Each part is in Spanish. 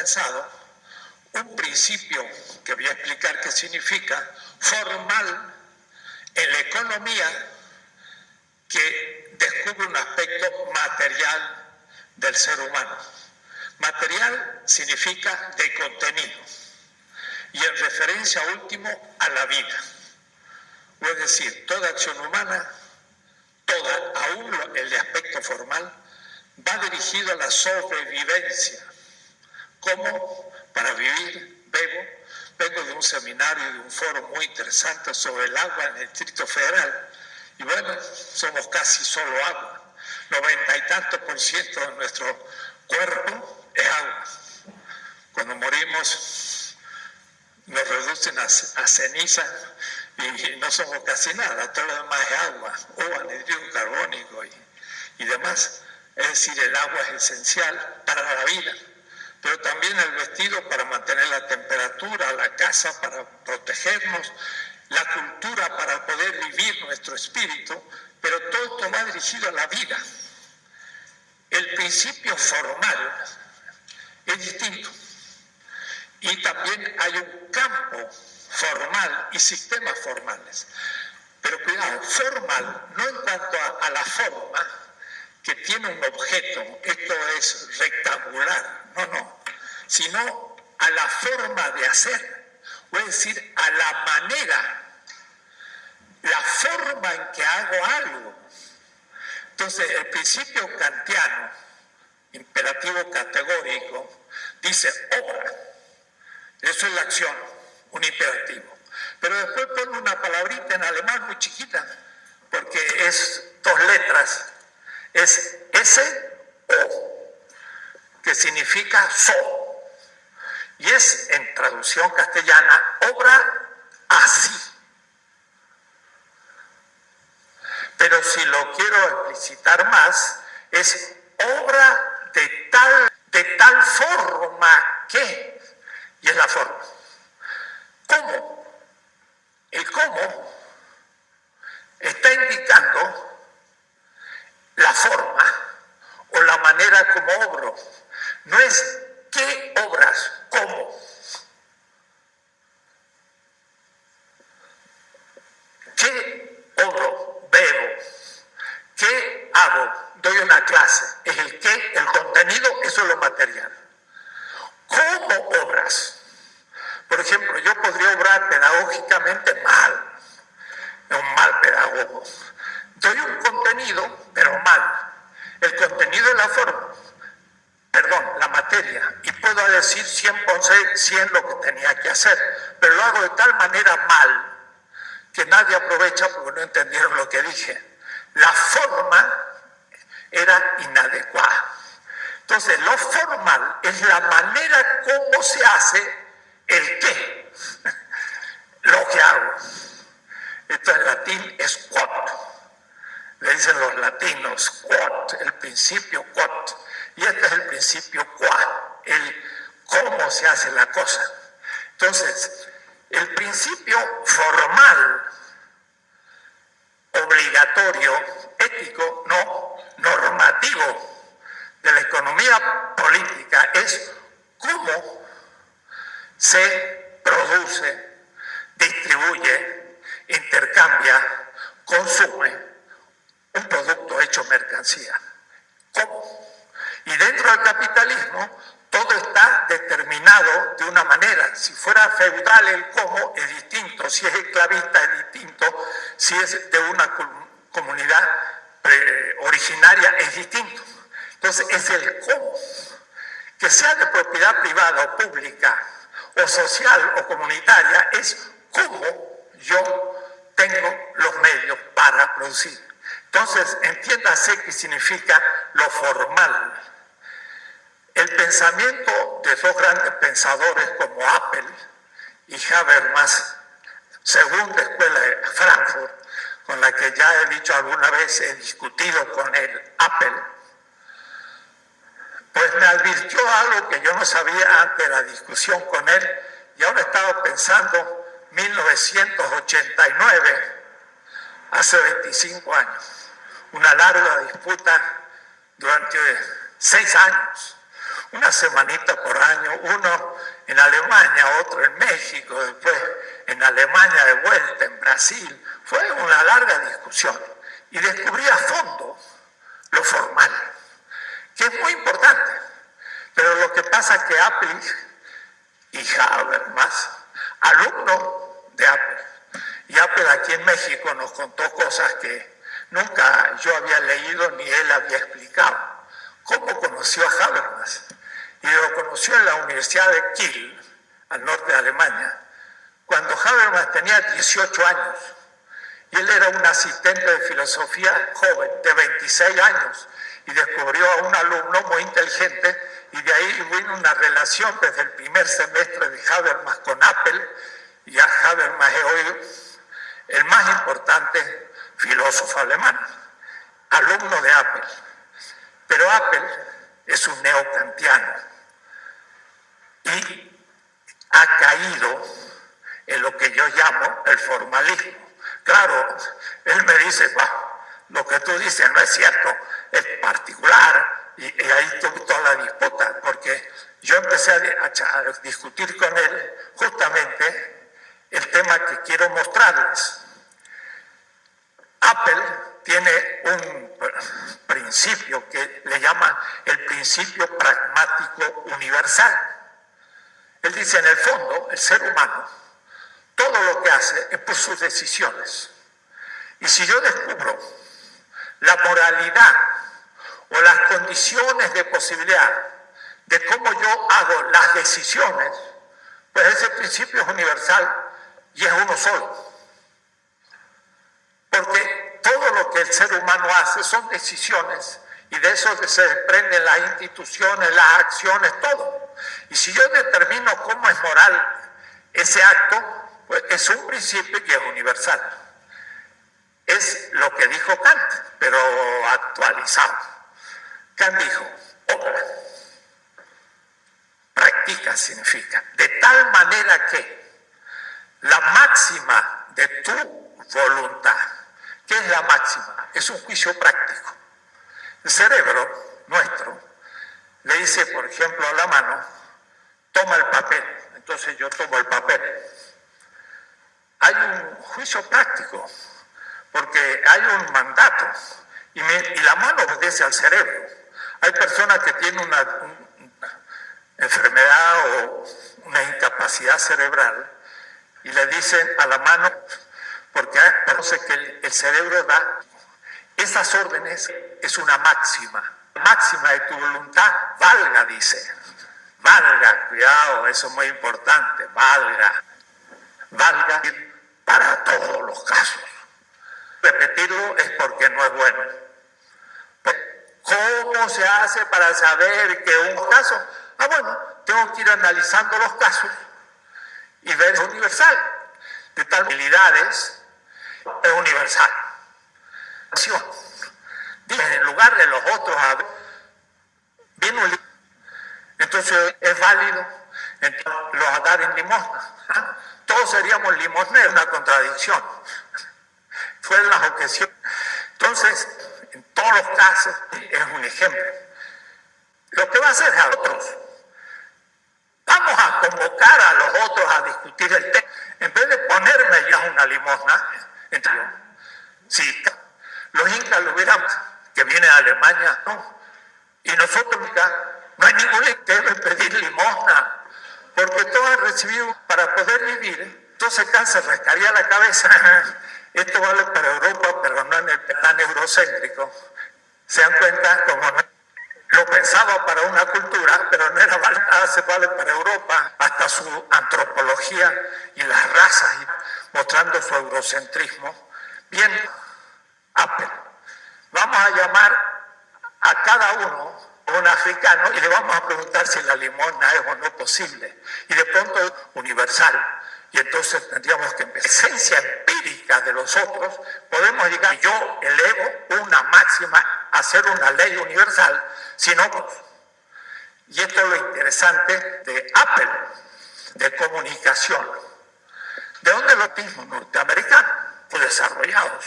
pensado un principio que voy a explicar qué significa, formal en la economía, que descubre un aspecto material del ser humano. Material significa de contenido y en referencia último a la vida. Es decir, toda acción humana, toda, aún el de aspecto formal, va dirigido a la sobrevivencia. ¿Cómo? Para vivir, vengo de un seminario y de un foro muy interesante sobre el agua en el Distrito Federal. Y bueno, somos casi solo agua. 90 y tantos % de nuestro cuerpo es agua. Cuando morimos nos reducen a ceniza y no somos casi nada. Todo lo demás es agua, o anhídrido carbónico y demás. Es decir, el agua es esencial para la vida, pero también el vestido para mantener la temperatura, la casa para protegernos, la cultura para poder vivir nuestro espíritu, pero todo esto va dirigido a la vida. El principio formal es distinto y también hay un campo formal y sistemas formales. Pero cuidado, formal no en cuanto a la forma, que tiene un objeto, esto es rectangular, no, sino a la forma de hacer, es decir, a la manera, la forma en que hago algo. Entonces, el principio kantiano, imperativo categórico, dice obra, eso es la acción, un imperativo. Pero después pone una palabrita en alemán muy chiquita, porque es 2 letras, es S-O, que significa so, y es en traducción castellana, obra así. Pero si lo quiero explicitar más, es obra de tal forma que, y es la forma. ¿Cómo? El cómo está indicando la forma o la manera como obro. No es qué obras, cómo. ¿Qué obro? Bebo. ¿Qué hago? Doy una clase. Es el qué, el contenido, eso es lo material. ¿Cómo obras? Por ejemplo, yo podría obrar pedagógicamente mal, un mal pedagogo. Doy un contenido, pero mal. El contenido es la forma, la materia, y puedo decir 100% lo que tenía que hacer, pero lo hago de tal manera mal que nadie aprovecha porque no entendieron lo que dije. La forma era inadecuada. Entonces, lo formal es la manera como se hace el qué, lo que hago. Esto en latín es quod. Le dicen los latinos quod, el principio quod. Y este es el principio qua, el cómo se hace la cosa. Entonces, el principio formal, obligatorio, ético, no normativo de la economía política es cómo se produce, distribuye, intercambia, consume un producto hecho mercancía. ¿Cómo? Y dentro del capitalismo todo está determinado de una manera. Si fuera feudal el cómo es distinto, si es esclavista es distinto, si es de una comunidad originaria es distinto. Entonces es el cómo. Que sea de propiedad privada o pública, o social o comunitaria, es cómo yo tengo los medios para producir. Entonces, entiéndase qué significa lo formal. El pensamiento de 2 grandes pensadores como Apple y Habermas, segunda escuela de Frankfurt, con la que ya he dicho alguna vez, he discutido con él, Apple, pues me advirtió algo que yo no sabía antes de la discusión con él, y ahora estaba pensando, 1989, hace 25 años, una larga disputa durante 6 años, una semanita por año, uno en Alemania, otro en México, después en Alemania de vuelta, en Brasil. Fue una larga discusión y descubrí a fondo lo formal, que es muy importante. Pero lo que pasa es que Apple y Habermas, alumno de Apple, y Apple aquí en México nos contó cosas que nunca yo había leído ni él había explicado. ¿Cómo conoció a Habermas? Y lo conoció en la Universidad de Kiel, al norte de Alemania, cuando Habermas tenía 18 años. Y él era un asistente de filosofía joven, de 26 años, y descubrió a un alumno muy inteligente, y de ahí vino una relación desde el primer semestre de Habermas con Apple, y ya Habermas es hoy el más importante filósofo alemán, alumno de Apple. Pero Apple es un neokantiano y ha caído en lo que yo llamo el formalismo. Claro, él me dice, lo que tú dices no es cierto, es particular, y ahí tuve toda la disputa, porque yo empecé a discutir con él justamente el tema que quiero mostrarles. Apple tiene un principio que le llama el principio pragmático universal. Él dice, en el fondo, el ser humano, todo lo que hace es por sus decisiones. Y si yo descubro la moralidad o las condiciones de posibilidad de cómo yo hago las decisiones, pues ese principio es universal y es uno solo. Porque todo lo que el ser humano hace son decisiones y de eso se desprenden las instituciones, las acciones, todo. Y si yo determino cómo es moral ese acto, pues es un principio que es universal. Es lo que dijo Kant, pero actualizado. Kant dijo, obra, practica significa, de tal manera que la máxima de tu voluntad, ¿qué es la máxima? Es un juicio práctico. El cerebro nuestro le dice, por ejemplo, a la mano, toma el papel. Entonces yo tomo el papel. Hay un juicio práctico, porque hay un mandato, y la mano obedece al cerebro. Hay personas que tienen una enfermedad o una incapacidad cerebral y le dicen a la mano, porque conoce que el cerebro da esas órdenes, es una máxima. La máxima de tu voluntad, valga, dice. Valga, cuidado, eso es muy importante, valga. Valga para todos los casos. Repetirlo es porque no es bueno. ¿Cómo se hace para saber que un caso? Bueno, tengo que ir analizando los casos y ver es universal. De tal habilidades es universal. En lugar de los otros, viene un entonces es válido los dar en limosna. Todos seríamos limosneros, una contradicción. Fueron las objeciones. Entonces, en todos los casos, es un ejemplo. Lo que va a hacer a otros, vamos a convocar a los otros a discutir el tema. En vez de ponerme ya una limosna, si los incas lo hubieran, que vienen de Alemania, no. Y nosotros, no hay ningún que debe pedir limosna, porque todos han recibido para poder vivir. Entonces acá se rascaría la cabeza. Esto vale para Europa, pero no en el plan eurocéntrico. Se dan cuenta como lo pensaba para una cultura, pero no era nada, se vale para Europa, hasta su antropología y las razas, mostrando su eurocentrismo. Bien, Apple. Vamos a llamar a cada uno un africano y le vamos a preguntar si la limosna es o no posible. Y de pronto es universal. Y entonces tendríamos que empezar. La esencia empírica de los otros, podemos llegar, yo elevo una máxima a ser una ley universal, sino, y esto es lo interesante de Apple, de comunicación. ¿De dónde los mismos norteamericanos? Pues desarrollados,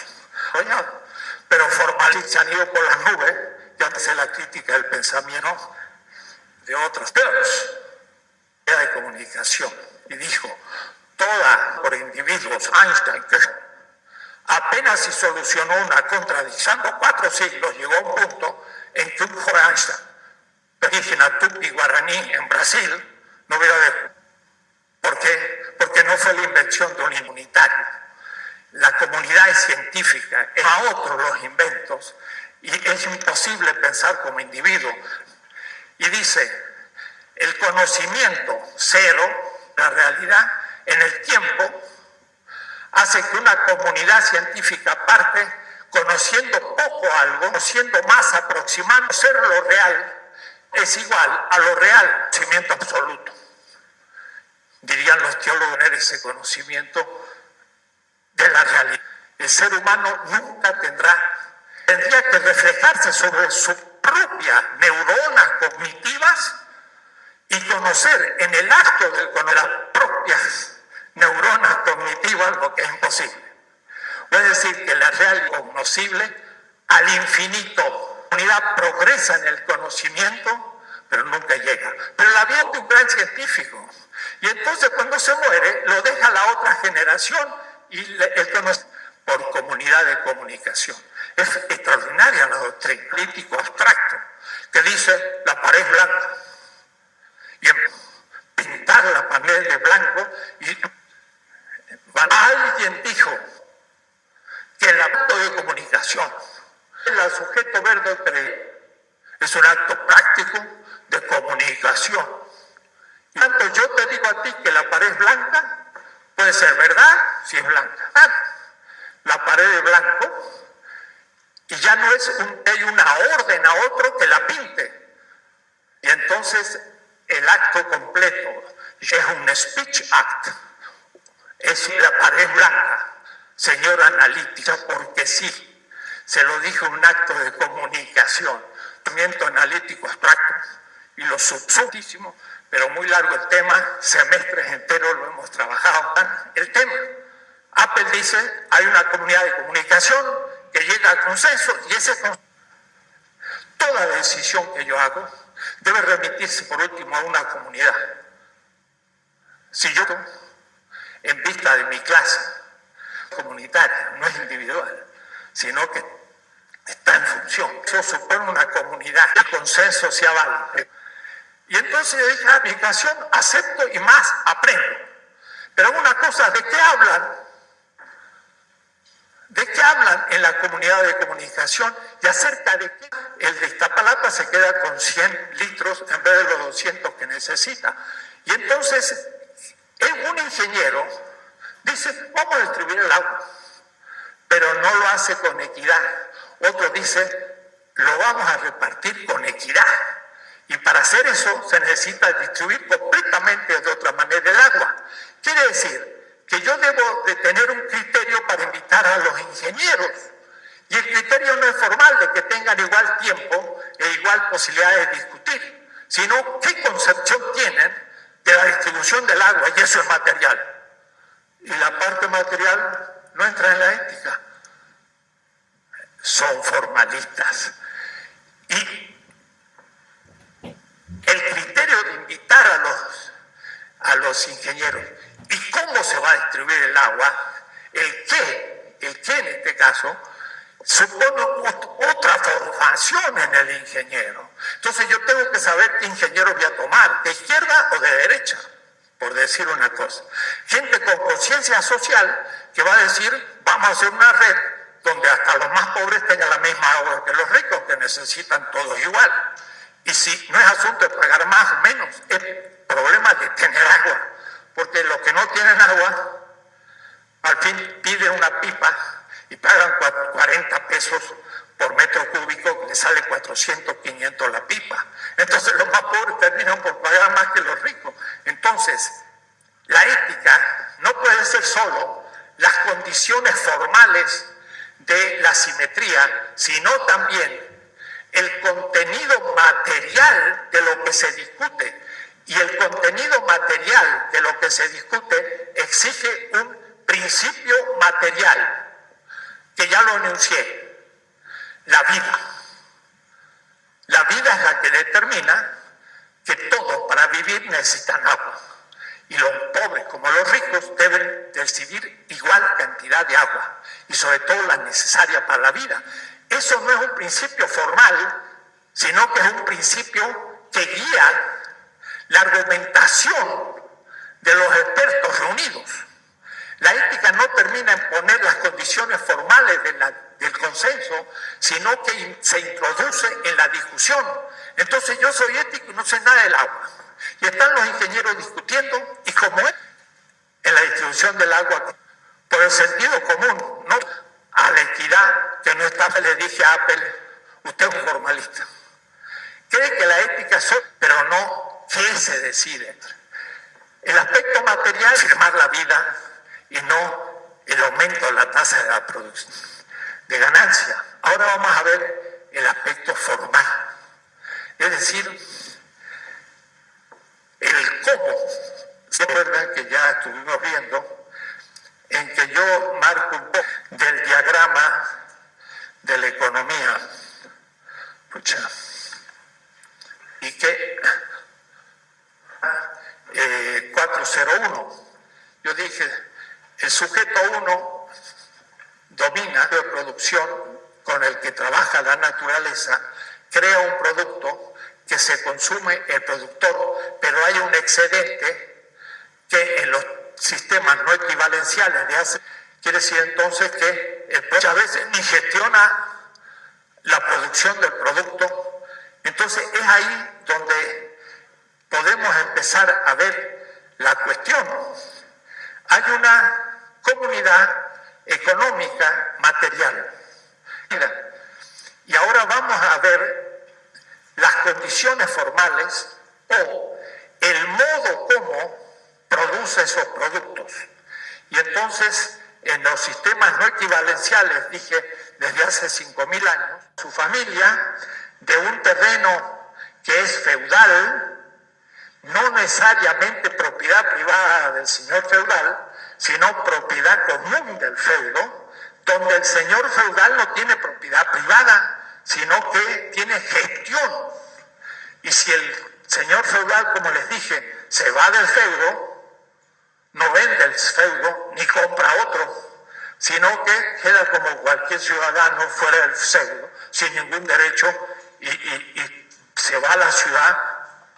pero formalistas se han ido por las nubes, ya hace la crítica del pensamiento de otras de comunicación, y dijo, toda por individuos, Einstein, que apenas si solucionó una contradicción, 4 siglos llegó a un punto en que un joven Einstein, indígena tupi guaraní en Brasil, no hubiera dejado. ¿Por qué? Porque no fue la invención de un inmunitario. La comunidad científica es a otros los inventos y es imposible pensar como individuo. Y dice, el conocimiento cero, la realidad, en el tiempo, hace que una comunidad científica parte conociendo poco algo, conociendo más, aproximando ser lo real, es igual a lo real, conocimiento absoluto. Dirían los teólogos, tener ese conocimiento de la realidad. El ser humano nunca tendría que reflejarse sobre sus propias neuronas cognitivas y conocer en el acto de las propias neuronas cognitivas lo que es imposible. Puede decir que la realidad cognoscible al infinito. La humanidad progresa en el conocimiento, pero nunca llega. Pero la vida de un gran científico. Y entonces cuando se muere, lo deja a la otra generación y el conocimiento por comunidad de comunicación. Es extraordinaria la doctrina, político abstracto, que dice la pared blanca. Y pintar la pared de blanco y alguien dijo que el acto de comunicación, el sujeto verde es un acto práctico de comunicación. Y tanto yo te digo a ti que la pared blanca puede ser verdad si es blanca. La pared de blanco y ya no es hay una orden a otro que la pinte. Y entonces el acto completo es un speech act. Es la pared blanca, señora analítica, porque sí, se lo dijo un acto de comunicación, movimiento analítico abstracto, y lo subtísimo, pero muy largo el tema, semestres enteros lo hemos trabajado, el tema. Apple dice, hay una comunidad de comunicación que llega al consenso, y ese consenso, toda decisión que yo hago, debe remitirse por último a una comunidad. Si yo, en vista de mi clase comunitaria, no es individual, sino que está en función. Eso supone una comunidad, el consenso se avala. Y entonces yo dije, mi educación acepto y más aprendo. Pero una cosa, ¿de qué hablan? ¿De qué hablan en la comunidad de comunicación? Y acerca de qué el de Iztapalapa se queda con 100 litros en vez de los 200 que necesita. Y entonces, un ingeniero dice, vamos a distribuir el agua, pero no lo hace con equidad. Otro dice, lo vamos a repartir con equidad. Y para hacer eso se necesita distribuir completamente de otra manera el agua. Quiere decir que yo debo de tener un criterio para invitar a los ingenieros. Y el criterio no es formal de que tengan igual tiempo e igual posibilidad de discutir, sino qué concepción tienen de la distribución del agua, y eso es material. Y la parte material no entra en la ética. Son formalistas. Y el criterio de invitar a los ingenieros y cómo se va a distribuir el agua, el qué en este caso, supone otra formación en el ingeniero. Entonces yo tengo que saber qué ingeniero voy a tomar, de izquierda o de derecha, por decir una cosa. Gente con conciencia social que va a decir, vamos a hacer una red donde hasta los más pobres tengan la misma agua que los ricos, que necesitan todos igual. Y si no es asunto de pagar más o menos, es problema de tener agua, porque los que no tienen agua, al fin piden una pipa y pagan 40 pesos por metro cúbico, que les sale 400, 500 la pipa. Entonces los más pobres terminan por pagar más que los ricos. Entonces, la ética no puede ser solo las condiciones formales de la simetría, sino también el contenido material de lo que se discute. Y el contenido material de lo que se discute exige un principio material, que ya lo enuncié, la vida. La vida es la que determina que todos para vivir necesitan agua. Y los pobres como los ricos deben recibir igual cantidad de agua y sobre todo la necesaria para la vida. Eso no es un principio formal, sino que es un principio que guía la argumentación de los expertos reunidos. La ética no termina en poner las condiciones formales del consenso, sino que se introduce en la discusión. Entonces yo soy ético y no sé nada del agua. Y están los ingenieros discutiendo, y como es en la distribución del agua, por el sentido común, no a la equidad que no está, le dije a Apple, usted es un formalista. Cree que la ética es, pero no qué se decide. El aspecto material es firmar la vida y no el aumento de la tasa de la producción, de ganancia. Ahora vamos a ver el aspecto formal, es decir, el cómo. ¿Se acuerdan que ya estuvimos viendo en que yo marco un poco del diagrama de la economía? Y que 401, yo dije, el sujeto 1 domina la producción con el que trabaja la naturaleza, crea un producto que se consume el productor, pero hay un excedente que en los sistemas no equivalenciales de hace, quiere decir entonces que muchas veces ni gestiona la producción del producto. Entonces es ahí donde podemos empezar a ver la cuestión. Hay una comunidad económica material. Y ahora vamos a ver las condiciones formales o el modo como produce esos productos. Y entonces, en los sistemas no equivalenciales, dije, desde hace 5.000 años, su familia, de un terreno que es feudal, no necesariamente propiedad privada del señor feudal, sino propiedad común del feudo, donde el señor feudal no tiene propiedad privada, sino que tiene gestión. Y si el señor feudal, como les dije, se va del feudo, no vende el feudo ni compra otro, sino que queda como cualquier ciudadano fuera del feudo, sin ningún derecho, y se va a la ciudad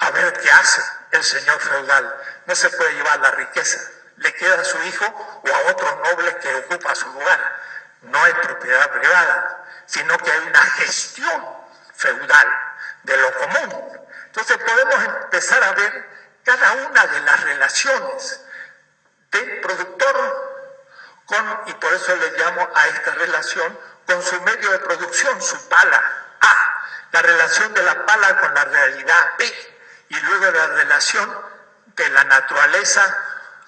a ver qué hace el señor feudal. No se puede llevar la riqueza, le queda a su hijo o a otro noble que ocupa su lugar. No hay propiedad privada, sino que hay una gestión feudal de lo común. Entonces podemos empezar a ver cada una de las relaciones del productor con, y por eso le llamo a esta relación, con su medio de producción, su pala, A, la relación de la pala con la realidad, B, y luego la relación de la naturaleza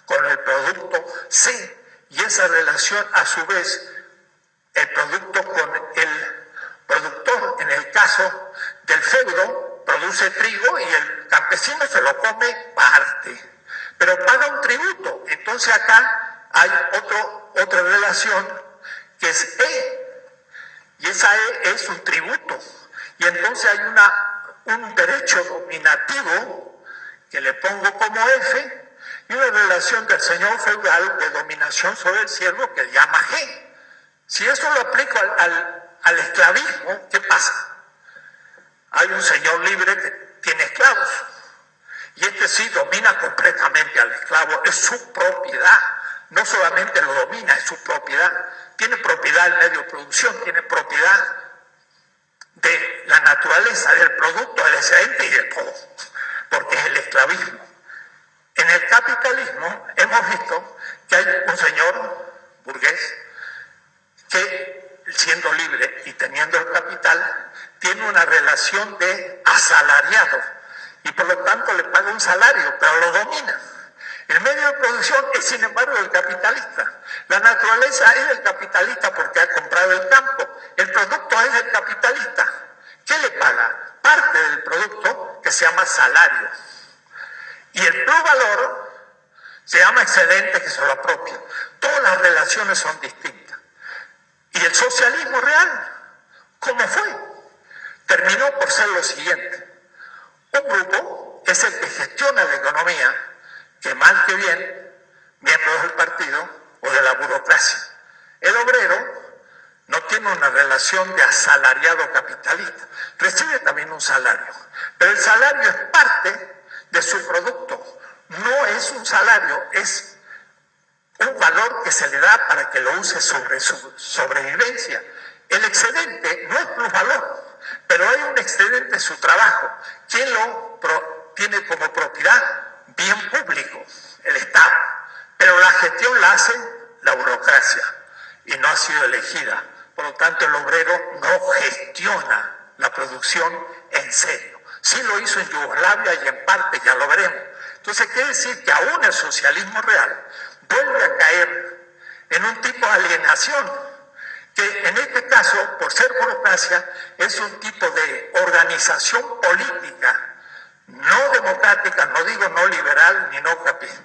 con el producto, C, y esa relación a su vez el producto con el productor. En el caso del feudo, produce trigo y el campesino se lo come parte, pero paga un tributo. Entonces acá hay otra relación que es E, y esa E es un tributo, y entonces hay un derecho dominativo que le pongo como F, y una relación del señor feudal de dominación sobre el siervo que llama G. Si eso lo aplico al esclavismo, ¿qué pasa? Hay un señor libre que tiene esclavos, y este sí domina completamente al esclavo, es su propiedad, no solamente lo domina, es su propiedad, tiene propiedad del medio de producción, tiene propiedad de la naturaleza, del producto, del excedente y de todo, porque es el esclavismo. En el capitalismo hemos visto que hay un señor burgués que, siendo libre y teniendo el capital, tiene una relación de asalariado y por lo tanto le paga un salario, pero lo domina. El medio de producción es, sin embargo, del capitalista. La naturaleza es del capitalista porque ha comprado el campo. El producto es del capitalista. ¿Qué le paga? Parte del producto que se llama salario. Y el plusvalor se llama excedente, que se lo apropia. Todas las relaciones son distintas. Y el socialismo real, ¿cómo fue? Terminó por ser lo siguiente. Un grupo es el que gestiona la economía, que mal que bien, miembros del partido o de la burocracia. El obrero no tiene una relación de asalariado capitalista, recibe también un salario, pero el salario es parte de su producto, no es un salario, es un valor que se le da para que lo use sobre su sobrevivencia. El excedente no es plusvalor, pero hay un excedente en su trabajo. ¿Quién lo tiene como propiedad? Bien público, el Estado, pero la gestión la hace la burocracia y no ha sido elegida. Por lo tanto, el obrero no gestiona la producción en serio. Sí lo hizo en Yugoslavia y en parte ya lo veremos. Entonces, quiere decir que aún el socialismo real vuelve a caer en un tipo de alienación, que en este caso, por ser burocracia, es un tipo de organización política no democrática, no digo no liberal ni no capitalista,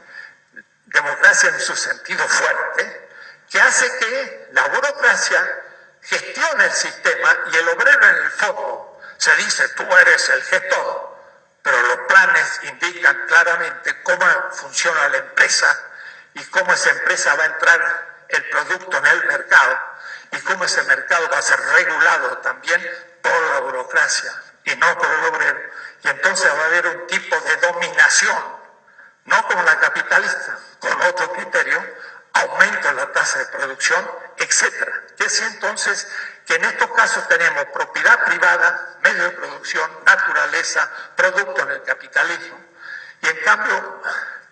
democracia en su sentido fuerte, que hace que la burocracia gestione el sistema y el obrero en el fondo se dice, tú eres el gestor, pero los planes indican claramente cómo funciona la empresa y cómo esa empresa va a entrar el producto en el mercado y cómo ese mercado va a ser regulado también por la burocracia y no por el obrero. Y entonces va a haber un tipo de dominación, no como la capitalista, con otro criterio, aumento en la tasa de producción, etc. Que es entonces que en estos casos tenemos propiedad privada, medio de producción, naturaleza, producto en el capitalismo, y en cambio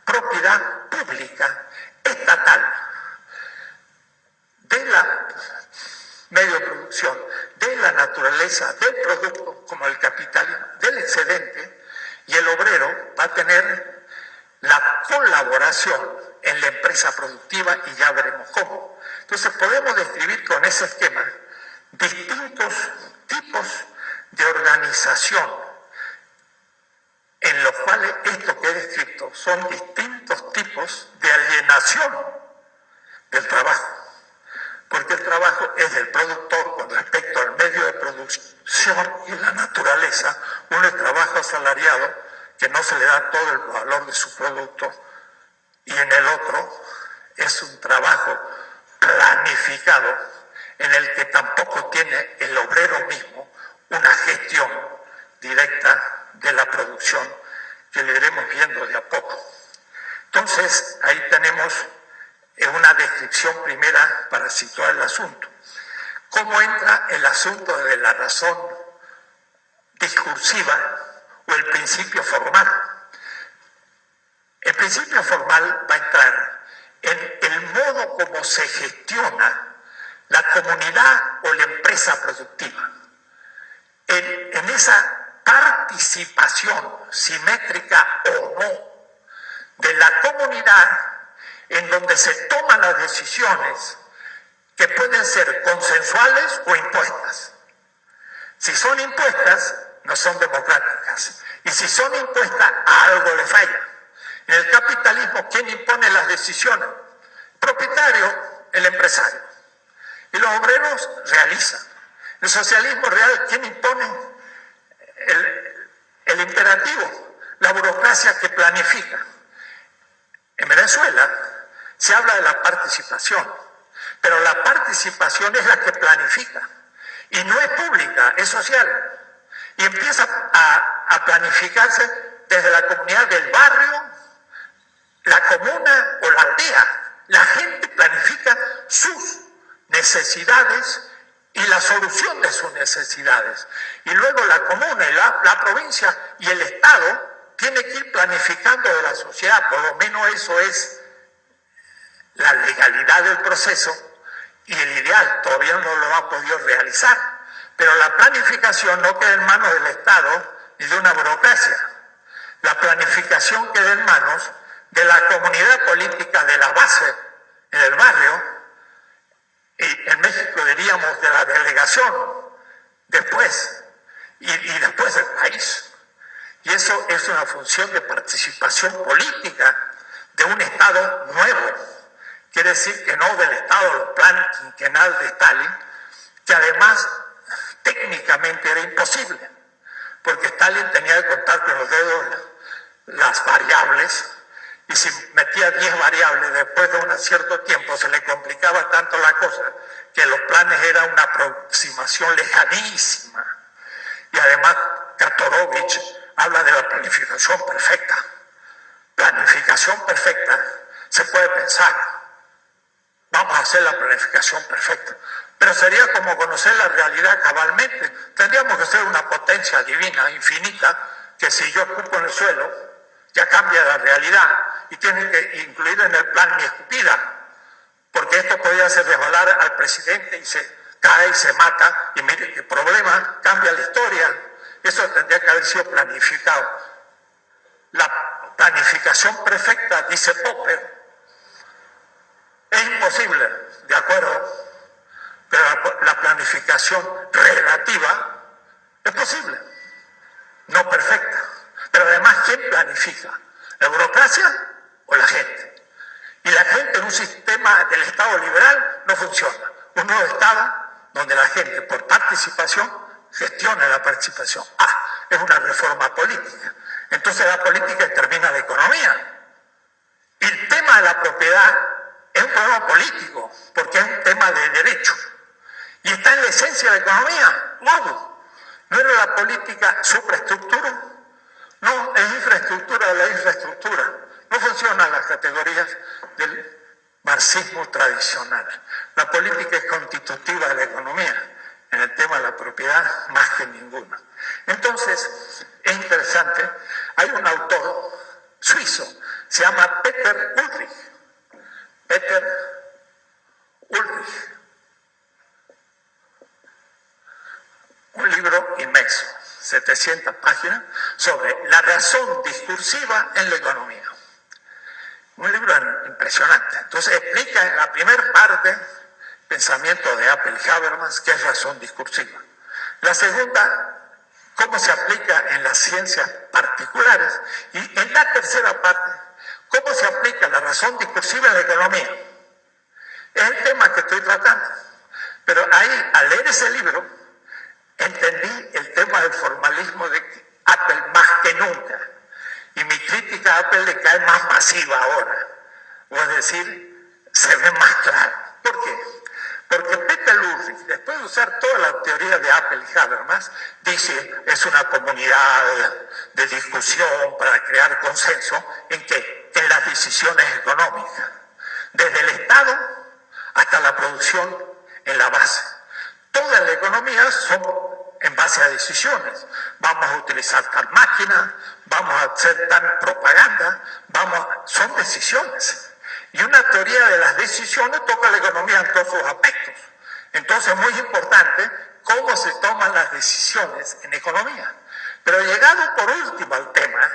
propiedad pública, estatal, de la medio de producción, de la naturaleza, del producto, como el capitalismo, del excedente, y el obrero va a tener la colaboración en la empresa productiva y ya veremos cómo. Entonces podemos describir con ese esquema distintos tipos de organización en los cuales esto que he descrito son distintos tipos de alienación del trabajo. Porque el trabajo es del productor con respecto al medio de producción y la naturaleza. Uno es trabajo asalariado, que no se le da todo el valor de su producto, y en el otro es un trabajo planificado en el que tampoco tiene el obrero mismo una gestión directa de la producción, que le iremos viendo de a poco. Entonces, ahí tenemos una descripción primera para situar el asunto. ¿Cómo entra el asunto de la razón discursiva o el principio formal? El principio formal va a entrar en el modo como se gestiona la comunidad o la empresa productiva. En esa participación simétrica o no de la comunidad, en donde se toman las decisiones que pueden ser consensuales o impuestas. Si son impuestas, no son democráticas. Y si son impuestas, algo le falla. En el capitalismo, ¿quién impone las decisiones? El propietario, el empresario. Y los obreros realizan. En el socialismo real, ¿quién impone el imperativo? La burocracia que planifica. En Venezuela se habla de la participación, pero la participación es la que planifica y no es pública, es social. Y empieza a planificarse desde la comunidad del barrio, la comuna o la aldea. La gente planifica sus necesidades y la solución de sus necesidades. Y luego la comuna y la provincia y el Estado tiene que ir planificando de la sociedad. Por lo menos eso es la legalidad del proceso y el ideal. Todavía no lo ha podido realizar. Pero la planificación no queda en manos del Estado ni de una burocracia. La planificación queda en manos de la comunidad política de la base, en el barrio, y en México diríamos de la delegación, después, y después del país. Y eso es una función de participación política de un Estado nuevo. Quiere decir que no del Estado, el plan quinquenal de Stalin, que además técnicamente era imposible, porque Stalin tenía que contar con los dedos las variables, y si metía 10 variables después de un cierto tiempo se le complicaba tanto la cosa que los planes eran una aproximación lejanísima. Y además Katorovich habla de la planificación perfecta. Planificación perfecta, se puede pensar, vamos a hacer la planificación perfecta, pero sería como conocer la realidad cabalmente. Tendríamos que ser una potencia divina, infinita, que si yo escupo en el suelo, ya cambia la realidad y tiene que incluir en el plan mi escupida, porque esto podría hacer resbalar al presidente y se cae y se mata, y mire qué problema, cambia la historia. Eso tendría que haber sido planificado. La planificación perfecta, dice Popper, es imposible, de acuerdo, pero la planificación relativa es posible, no perfecta. Pero además, ¿quién planifica? ¿La burocracia o la gente? Y la gente en un sistema del Estado liberal no funciona. Un nuevo Estado donde la gente, por participación, gestiona la participación. Es una reforma política. Entonces la política determina la economía. Y el tema de la propiedad es un problema político, porque es un tema de derecho. Y está en la esencia de la economía. ¿No era la política supraestructura? No, es infraestructura de la infraestructura. No funcionan las categorías del marxismo tradicional. La política es constitutiva de la economía. En el tema de la propiedad, más que ninguna. Entonces, es interesante, hay un autor suizo, se llama Peter Ulrich. Peter Ulrich. Un libro inmenso, 700 páginas, sobre la razón discursiva en la economía. Un libro impresionante. Entonces explica en la primera parte pensamiento de Apel y Habermas, que es razón discursiva. La segunda, cómo se aplica en las ciencias particulares. Y en la tercera parte, cómo se aplica la razón discursiva en la economía. Es el tema que estoy tratando. Pero ahí, al leer ese libro, entendí el tema del formalismo de Apple más que nunca. Y mi crítica a Apple le cae más masiva ahora. O es decir, se ve más claro. ¿Por qué? Porque Peter Ulrich, después de usar toda la teoría de Apple y Habermas, dice es una comunidad de discusión para crear consenso en que en las decisiones económicas, desde el Estado hasta la producción en la base. Todas las economías son en base a decisiones. Vamos a utilizar tal máquina, vamos a hacer tal propaganda, son decisiones. Y una teoría de las decisiones toca la economía en todos sus aspectos. Entonces es muy importante cómo se toman las decisiones en economía. Pero llegado por último al tema,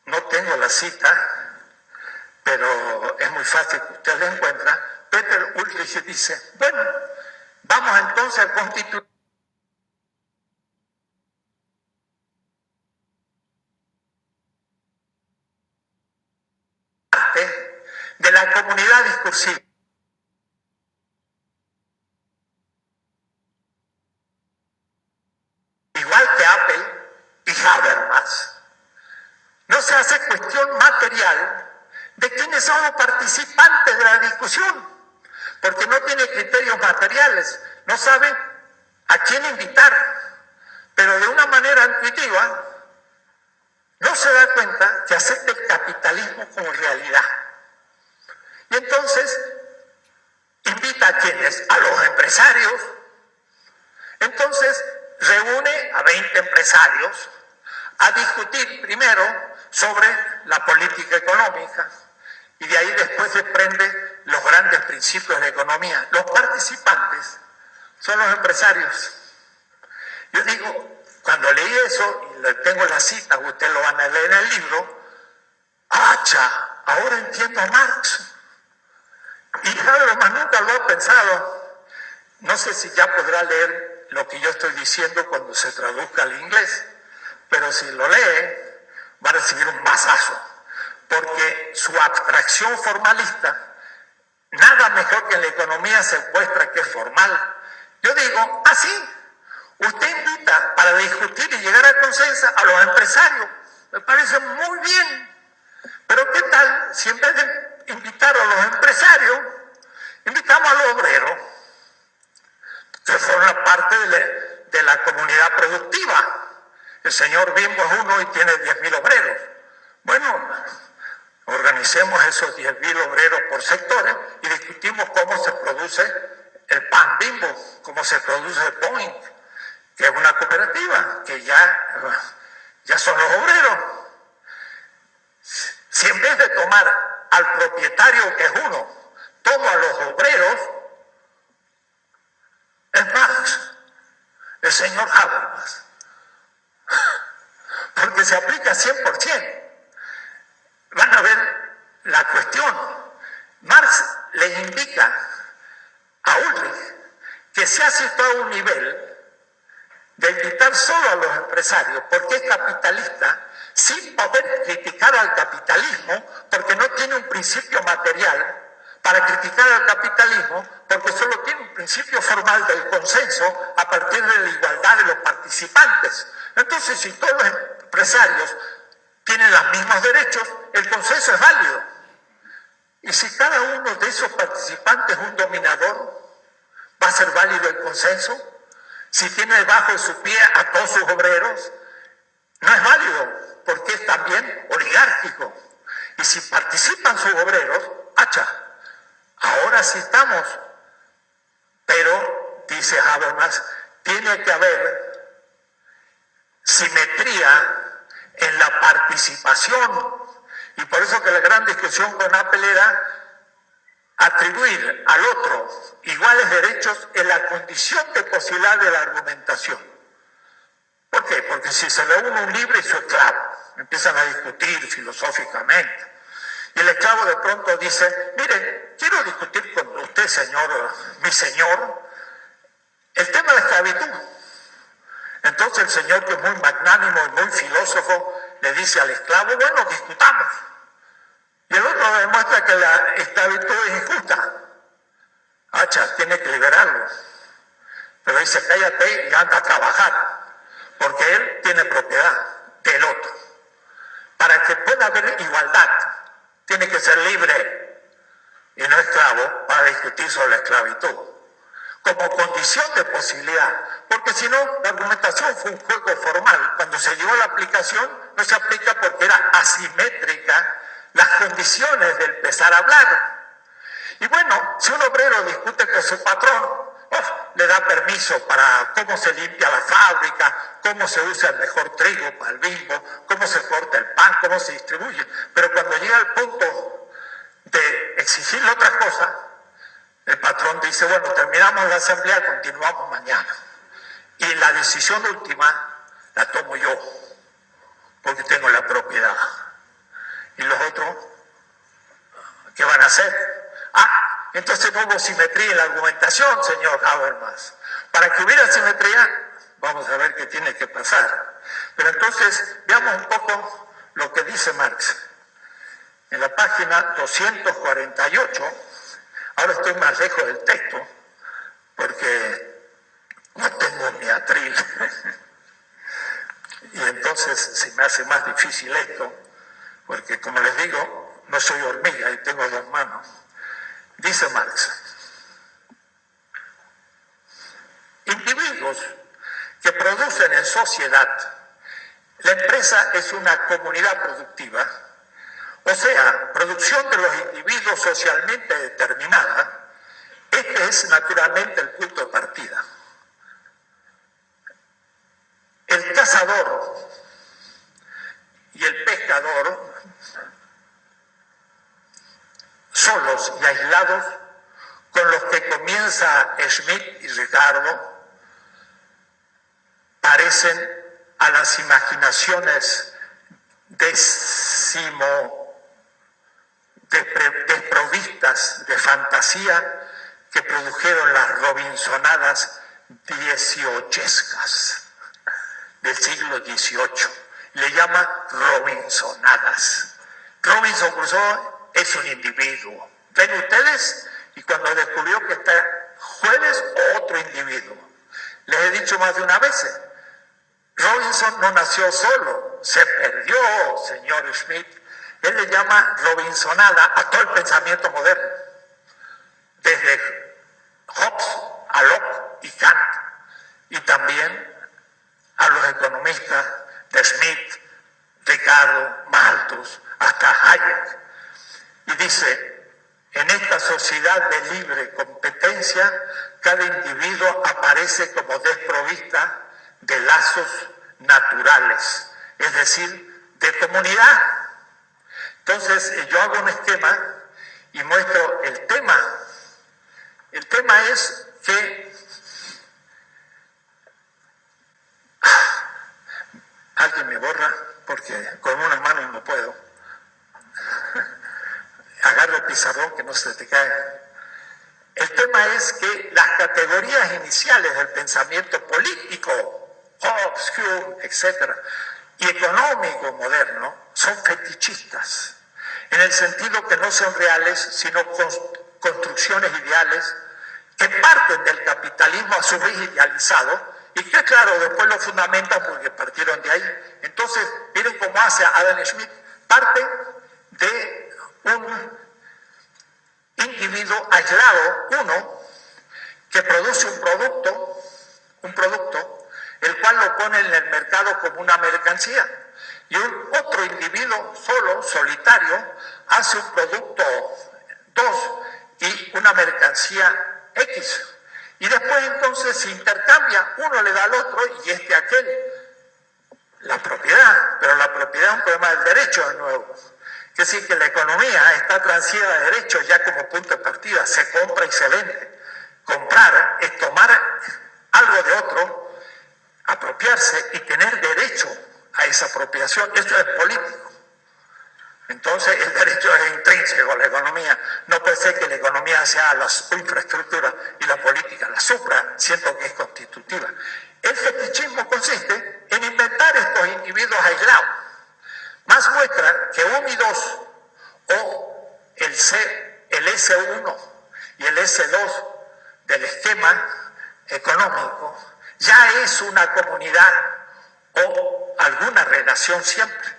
no tengo la cita, pero es muy fácil que usted la encuentre. Peter Ulrich dice, bueno, vamos entonces a constituir parte de la comunidad discursiva. Igual que Apple y Habermas. No se hace cuestión material de quiénes son los participantes de la discusión, porque no tiene criterios materiales, no sabe a quién invitar, pero de una manera intuitiva no se da cuenta que acepta el capitalismo como realidad. Y entonces invita a quienes, a los empresarios. Entonces reúne a 20 empresarios a discutir primero sobre la política económica y de ahí después desprende los grandes principios de economía. Los participantes son los empresarios. Yo digo, cuando leí eso, y le tengo la cita, ustedes lo van a leer en el libro, ahora entiendo a Marx. Y Habermas nunca lo ha pensado. No sé si ya podrá leer lo que yo estoy diciendo cuando se traduzca al inglés, pero si lo lee, va a recibir un mazazo, porque su abstracción formalista, nada mejor que en la economía se muestra que es formal. Yo digo, sí, usted invita para discutir y llegar al consenso a los empresarios, Me parece muy bien. Pero ¿qué tal si en vez de invitar a los empresarios, invitamos a los obreros, que forman parte de la comunidad productiva? El señor Bimbo es uno y tiene 10.000 obreros. Bueno, organicemos esos 10.000 obreros por sectores y discutimos cómo se produce el pan Bimbo, cómo se produce el Boeing, que es una cooperativa, que ya son los obreros. Si en vez de tomar al propietario, que es uno, tomo a los obreros, es Marx, el señor Habermas, porque se aplica 100%. Van a ver la cuestión. Marx les indica a Ulrich que se ha situado a un nivel de invitar solo a los empresarios porque es capitalista, sin poder criticar al capitalismo porque no tiene un principio material para criticar al capitalismo, porque solo tiene un principio formal del consenso a partir de la igualdad de los participantes. Entonces, si todos los empresarios tienen los mismos derechos, el consenso es válido. Y si cada uno de esos participantes es un dominador, ¿va a ser válido el consenso? Si tiene debajo de su pie a todos sus obreros, no es válido, porque es también oligárquico. Y si participan sus obreros, ahora sí estamos. Pero, dice Habermas, tiene que haber simetría en la participación. Y por eso que la gran discusión con Apple era atribuir al otro iguales derechos en la condición de posibilidad de la argumentación. ¿Por qué? Porque si se le une un libre y su esclavo, empiezan a discutir filosóficamente. Y el esclavo de pronto dice, mire, quiero discutir con usted, señor, mi señor, el tema de la esclavitud. Entonces el señor, que es muy magnánimo y muy filósofo, le dice al esclavo, bueno, discutamos. Y el otro demuestra que la esclavitud es injusta. Tiene que liberarlo. Pero dice, cállate y anda a trabajar, porque él tiene propiedad del otro. Para que pueda haber igualdad, tiene que ser libre y no esclavo para discutir sobre la esclavitud, como condición de posibilidad. Porque si no, la argumentación fue un juego formal. Cuando se llegó a la aplicación, no se aplica porque era asimétrica las condiciones de empezar a hablar. Y bueno, si un obrero discute con su patrón, le da permiso para cómo se limpia la fábrica, cómo se usa el mejor trigo para el Bimbo, cómo se corta el pan, cómo se distribuye. Pero cuando llega al punto de exigirle otras cosas, el patrón dice, bueno, terminamos la asamblea, continuamos mañana. Y la decisión última la tomo yo, porque tengo la propiedad. ¿Y los otros qué van a hacer? Entonces no hubo simetría en la argumentación, señor Habermas. Para que hubiera simetría, vamos a ver qué tiene que pasar. Pero entonces, veamos un poco lo que dice Marx. En la página 248, ahora estoy más lejos del texto, porque no tengo mi atril. Y entonces se me hace más difícil esto, porque como les digo, no soy hormiga y tengo 2 manos. Dice Marx, individuos que producen en sociedad, la empresa es una comunidad productiva, o sea, producción de los individuos socialmente determinada. Este es naturalmente el punto de partida. El cazador y el pescador, solos y aislados, con los que comienza Schmitt y Ricardo, parecen a las imaginaciones desprovistas de fantasía que produjeron las robinsonadas dieciochescas del siglo XVIII. Le llama robinsonadas. Robinson Crusoe es un individuo. ¿Ven ustedes? Y cuando descubrió que está Jueves, otro individuo. Les he dicho más de una vez, Robinson no nació solo, se perdió, señor Schmitt. Él le llama Robinsonada a todo el pensamiento moderno, desde Hobbes a Locke y Kant, y también a los economistas de Schmitt, Ricardo, Malthus, hasta Hayek. Y dice, en esta sociedad de libre competencia, cada individuo aparece como desprovista de lazos naturales, es decir, de comunidad. Entonces, yo hago un esquema y muestro el tema. El tema es que alguien me borra porque con una mano no puedo. Agarra el pizarrón que no se te cae. El tema es que las categorías iniciales del pensamiento político, Hobbes, Hume, etc., y económico moderno, son fetichistas, en el sentido que no son reales, sino construcciones ideales que parten del capitalismo a su vez idealizado, y que claro, después lo fundamentan porque partieron de ahí. Entonces, miren cómo hace Adam Smith, parte de un individuo aislado, uno, que produce un producto, el cual lo pone en el mercado como una mercancía, y un otro individuo solo, solitario, hace un producto 2 y una mercancía X, y después entonces se intercambia, uno le da al otro y este a aquel la propiedad, pero la propiedad es un problema del derecho de nuevo. Es decir, que la economía está transida de derechos ya como punto de partida, se compra y se vende. Comprar es tomar algo de otro, apropiarse y tener derecho a esa apropiación. Eso es político. Entonces el derecho es intrínseco a la economía. No pensé que la economía sea la infraestructura y la política la supra, siento que es constitutiva. El fetichismo consiste en inventar estos individuos aislados. Más muestra que 1 y 2, o el S1 y el S2 del esquema económico, ya es una comunidad o alguna relación siempre.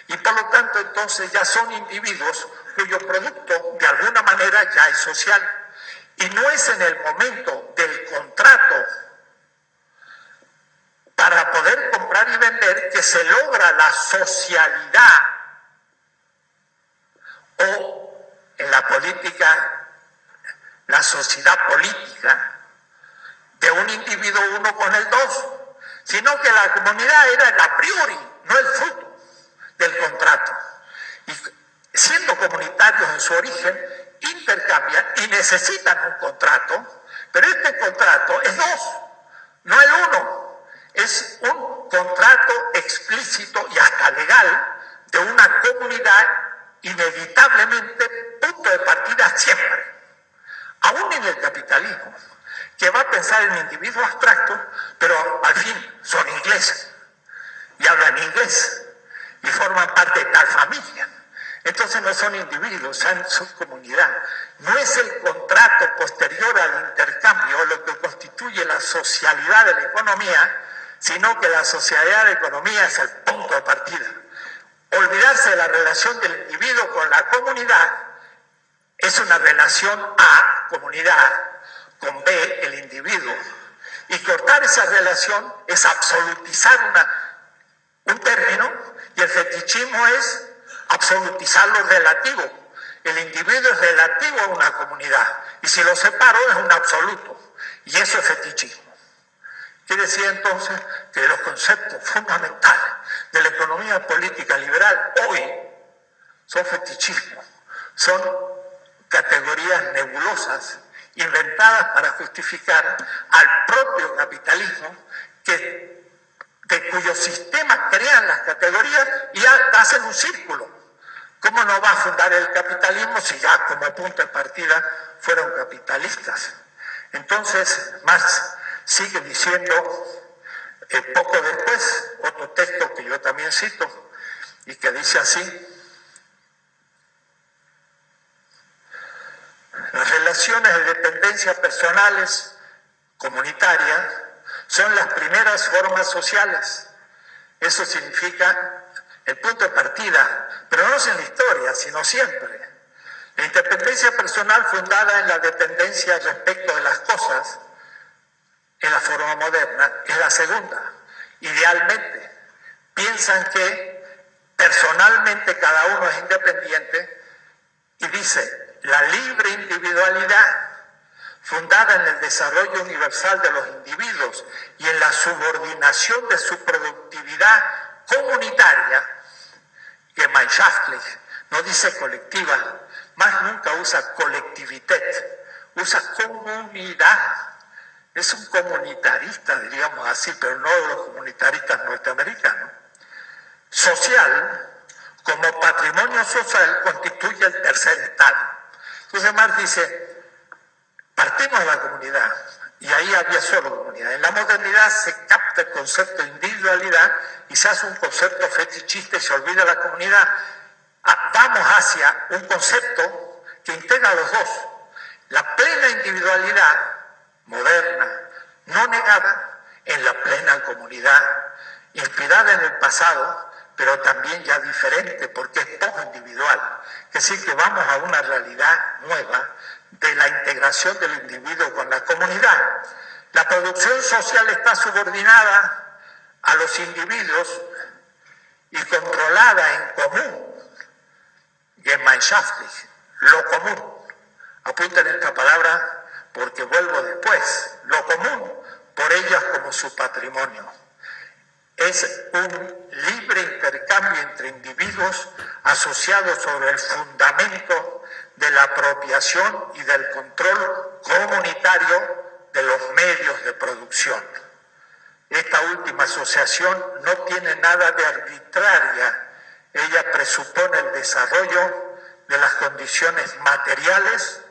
Y por lo tanto, entonces ya son individuos cuyo producto de alguna manera ya es social. Y no es en el momento del contrato para poder comprar y vender que se logra la socialidad, o en la política, la sociedad política de un individuo uno con el 2, sino que la comunidad era el a priori, no el fruto del contrato. Y siendo comunitarios en su origen, intercambian y necesitan un contrato, pero este contrato es 2, no el 1. Es un contrato explícito y hasta legal de una comunidad, inevitablemente punto de partida siempre. Aún en el capitalismo, que va a pensar en individuos abstractos, pero al fin son ingleses y hablan inglés y forman parte de tal familia. Entonces no son individuos, son comunidad. No es el contrato posterior al intercambio lo que constituye la socialidad de la economía, sino que la sociedad de la economía es el punto de partida. Olvidarse de la relación del individuo con la comunidad es una relación A, comunidad, con B, el individuo. Y cortar esa relación es absolutizar un término, y el fetichismo es absolutizar lo relativo. El individuo es relativo a una comunidad, y si lo separo es un absoluto, y eso es fetichismo. Quiere decir entonces que los conceptos fundamentales de la economía política liberal hoy son fetichismo, son categorías nebulosas inventadas para justificar al propio capitalismo, de cuyo sistema crean las categorías y hacen un círculo. ¿Cómo no va a fundar el capitalismo si ya como punto de partida fueron capitalistas? Entonces, Marx sigue diciendo, poco después, otro texto que yo también cito, y que dice así: las relaciones de dependencia personales, comunitarias, son las primeras formas sociales. Eso significa el punto de partida, pero no es en la historia, sino siempre. La independencia personal fundada en la dependencia respecto de las cosas, en la forma moderna, es la segunda. Idealmente, piensan que personalmente cada uno es independiente y dice, la libre individualidad fundada en el desarrollo universal de los individuos y en la subordinación de su productividad comunitaria, Gemeinschaftlich, no dice colectiva, más nunca usa Collektivität, usa comunidad. Es un comunitarista, diríamos así, pero no de los comunitaristas norteamericanos. Social, como patrimonio social, constituye el tercer estado. Entonces Marx dice, partimos de la comunidad, y ahí había solo comunidad. En la modernidad se capta el concepto de individualidad y se hace un concepto fetichista y se olvida la comunidad. Vamos hacia un concepto que integra a los dos. La plena individualidad moderna, no negada, en la plena comunidad, inspirada en el pasado, pero también ya diferente, porque es poco individual. Es decir, que vamos a una realidad nueva de la integración del individuo con la comunidad. La producción social está subordinada a los individuos y controlada en común, Gemeinschaftlich, lo común. Apunten esta palabra porque vuelvo después. Lo común, por ellas como su patrimonio. Es un libre intercambio entre individuos asociados sobre el fundamento de la apropiación y del control comunitario de los medios de producción. Esta última asociación no tiene nada de arbitraria. Ella presupone el desarrollo de las condiciones materiales,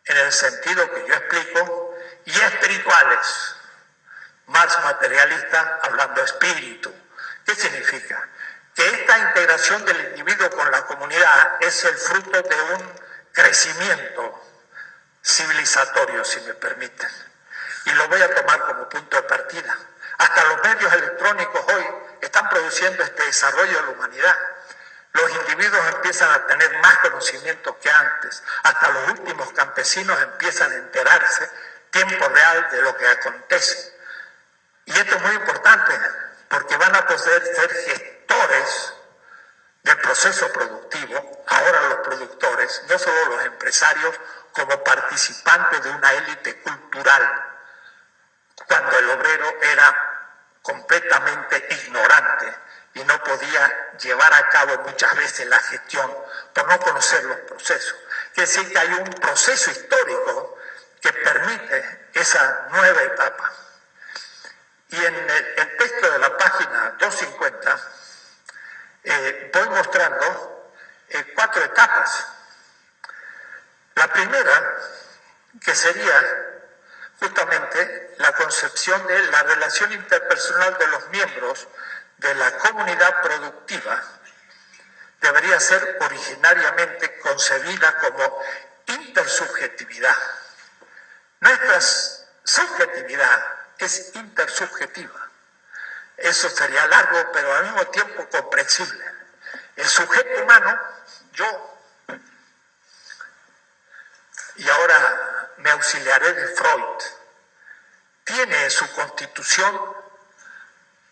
en el sentido que yo explico, y espirituales. Marx materialista hablando de espíritu. ¿Qué significa? Que esta integración del individuo con la comunidad es el fruto de un crecimiento civilizatorio, si me permiten. Y lo voy a tomar como punto de partida. Hasta los medios electrónicos hoy están produciendo este desarrollo de la humanidad. Los individuos empiezan a tener más conocimiento que antes. Hasta los últimos campesinos empiezan a enterarse tiempo real de lo que acontece. Y esto es muy importante porque van a poder ser gestores del proceso productivo, ahora los productores, no solo los empresarios, como participantes de una élite cultural, cuando el obrero era completamente ignorante y no podía llevar a cabo muchas veces la gestión por no conocer los procesos. Quiere decir que hay un proceso histórico que permite esa nueva etapa. Y en el texto de la página 250 voy mostrando 4 etapas. La primera, que sería justamente la concepción de la relación interpersonal de los miembros de la comunidad productiva, debería ser originariamente concebida como intersubjetividad. Nuestra subjetividad es intersubjetiva. Eso sería largo, pero al mismo tiempo comprensible. El sujeto humano, yo, y ahora me auxiliaré de Freud, tiene en su constitución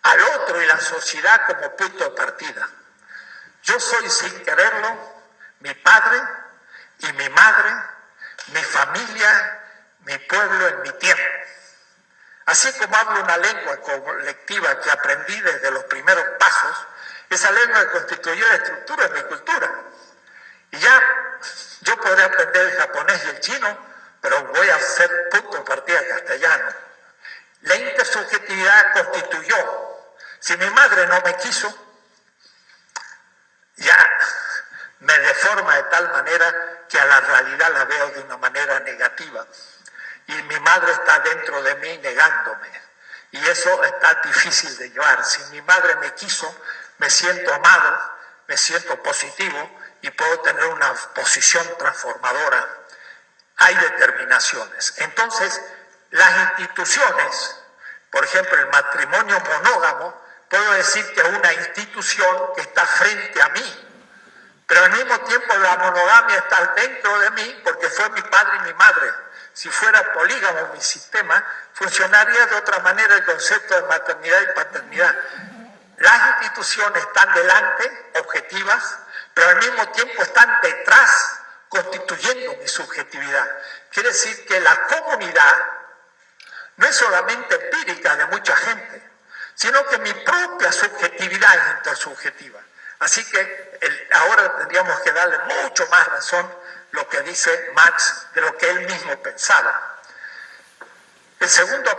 al otro y la sociedad como punto de partida. Yo soy, sin quererlo, mi padre y mi madre, mi familia, mi pueblo en mi tiempo. Así como hablo una lengua colectiva que aprendí desde los primeros pasos, esa lengua constituyó la estructura de mi cultura. Y ya yo podré aprender el japonés y el chino, pero voy a hacer punto de partida castellano. La intersubjetividad constituyó. Si mi madre no me quiso, ya me deforma de tal manera que a la realidad la veo de una manera negativa. Y mi madre está dentro de mí negándome. Y eso está difícil de llevar. Si mi madre me quiso, me siento amado, me siento positivo y puedo tener una posición transformadora. Hay determinaciones. Entonces, las instituciones, por ejemplo, el matrimonio monógamo, puedo decir que es una institución que está frente a mí, pero al mismo tiempo la monogamia está dentro de mí porque fue mi padre y mi madre. Si fuera polígamo mi sistema, funcionaría de otra manera el concepto de maternidad y paternidad. Las instituciones están delante, objetivas, pero al mismo tiempo están detrás, constituyendo mi subjetividad. Quiere decir que la comunidad no es solamente empírica de mucha gente, sino que mi propia subjetividad es intersubjetiva. Así que ahora tendríamos que darle mucho más razón lo que dice Marx de lo que él mismo pensaba. El segundo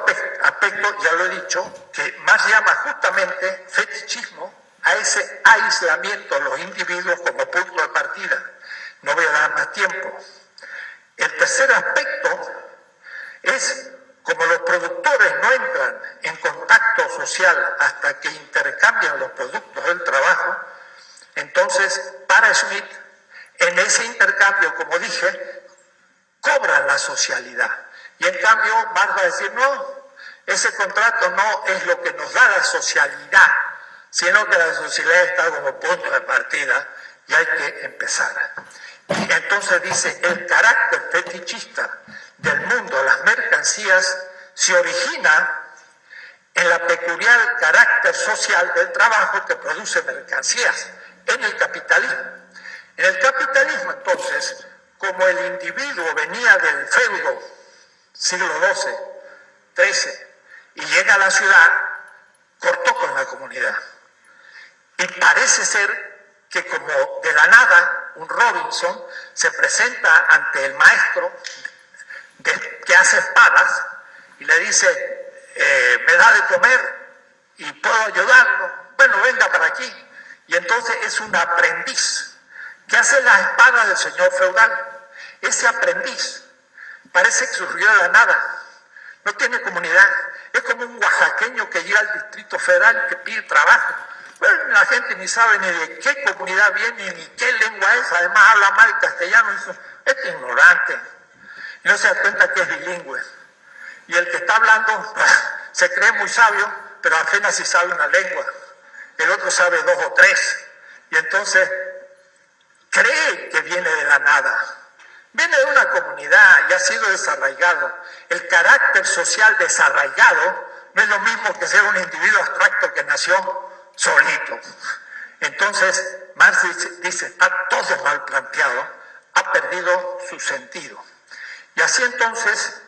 aspecto, ya lo he dicho, que Marx llama justamente fetichismo a ese aislamiento de los individuos como punto de partida. No voy a dar más tiempo. El tercer aspecto es como los productores no entran en contacto social hasta que intercambian los productos del trabajo, entonces para Schmitt, en ese intercambio, como dije, cobran la socialidad. Y en cambio Marx va a decir, no, ese contrato no es lo que nos da la socialidad, sino que la socialidad está como punto de partida y hay que empezar. Y entonces dice, el carácter fetichista del mundo de las mercancías se origina en la peculiar carácter social del trabajo que produce mercancías en el capitalismo. En el capitalismo, entonces, como el individuo venía del feudo, siglo XII, XIII, y llega a la ciudad, cortó con la comunidad. Y parece ser que como de la nada, un Robinson se presenta ante el maestro que hace espadas y le dice, me da de comer y puedo ayudarlo, bueno, venga para aquí. Y entonces es un aprendiz que hace las espadas del señor feudal. Ese aprendiz parece que surgió de la nada, no tiene comunidad, es como un oaxaqueño que llega al Distrito Federal y que pide trabajo. Bueno, la gente ni sabe ni de qué comunidad viene, ni qué lengua es, además habla mal castellano, es ignorante, y no se da cuenta que es bilingüe. Y el que está hablando se cree muy sabio, pero apenas si sabe una lengua, el otro sabe dos o tres, y entonces cree que viene de la nada. Viene de una comunidad y ha sido desarraigado. El carácter social desarraigado no es lo mismo que ser un individuo abstracto que nació solito. Entonces, Marx dice, está todo mal planteado, ha perdido su sentido. Y así entonces,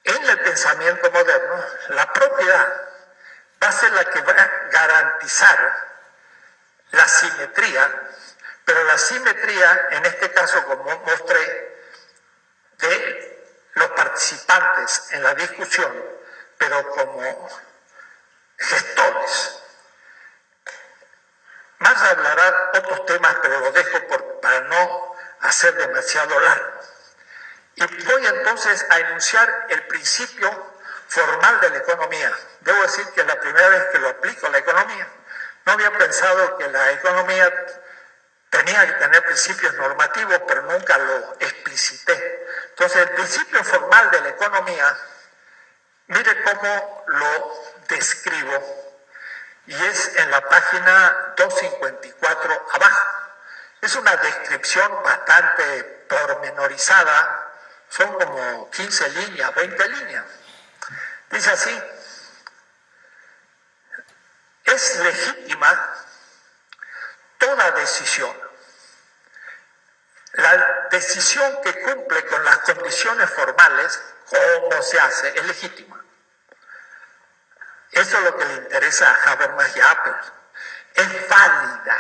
en el pensamiento moderno, la propiedad va a ser la que va a garantizar la simetría, pero la simetría, en este caso, como mostré, de los participantes en la discusión, pero como gestores. Marx hablará otros temas, pero lo dejo para no hacer demasiado largo. Y voy entonces a enunciar el principio formal de la economía. Debo decir que es la primera vez que lo aplico a la economía. No había pensado que la economía tenía que tener principios normativos, pero nunca lo explicité. Entonces, el principio formal de la economía, mire cómo lo describo, y es en la página 254 abajo. Es una descripción bastante pormenorizada, son como 15 líneas, 20 líneas. Dice así, es legítima toda decisión. La decisión que cumple con las condiciones formales, cómo se hace, es legítima. Eso es lo que le interesa a Habermas y a Apple. Es válida.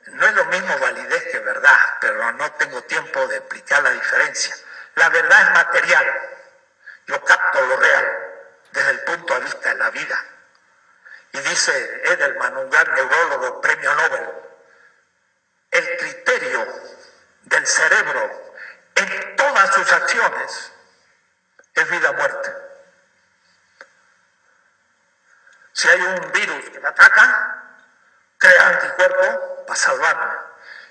No es lo mismo validez que verdad, pero no tengo tiempo de explicar la diferencia. La verdad es material. Yo capto lo real desde el punto de vista de la vida. Y dice Edelman, un gran neurólogo, premio Nobel, el criterio del cerebro en todas sus acciones es vida o muerte. Si hay un virus que me ataca, crea anticuerpo para salvarme.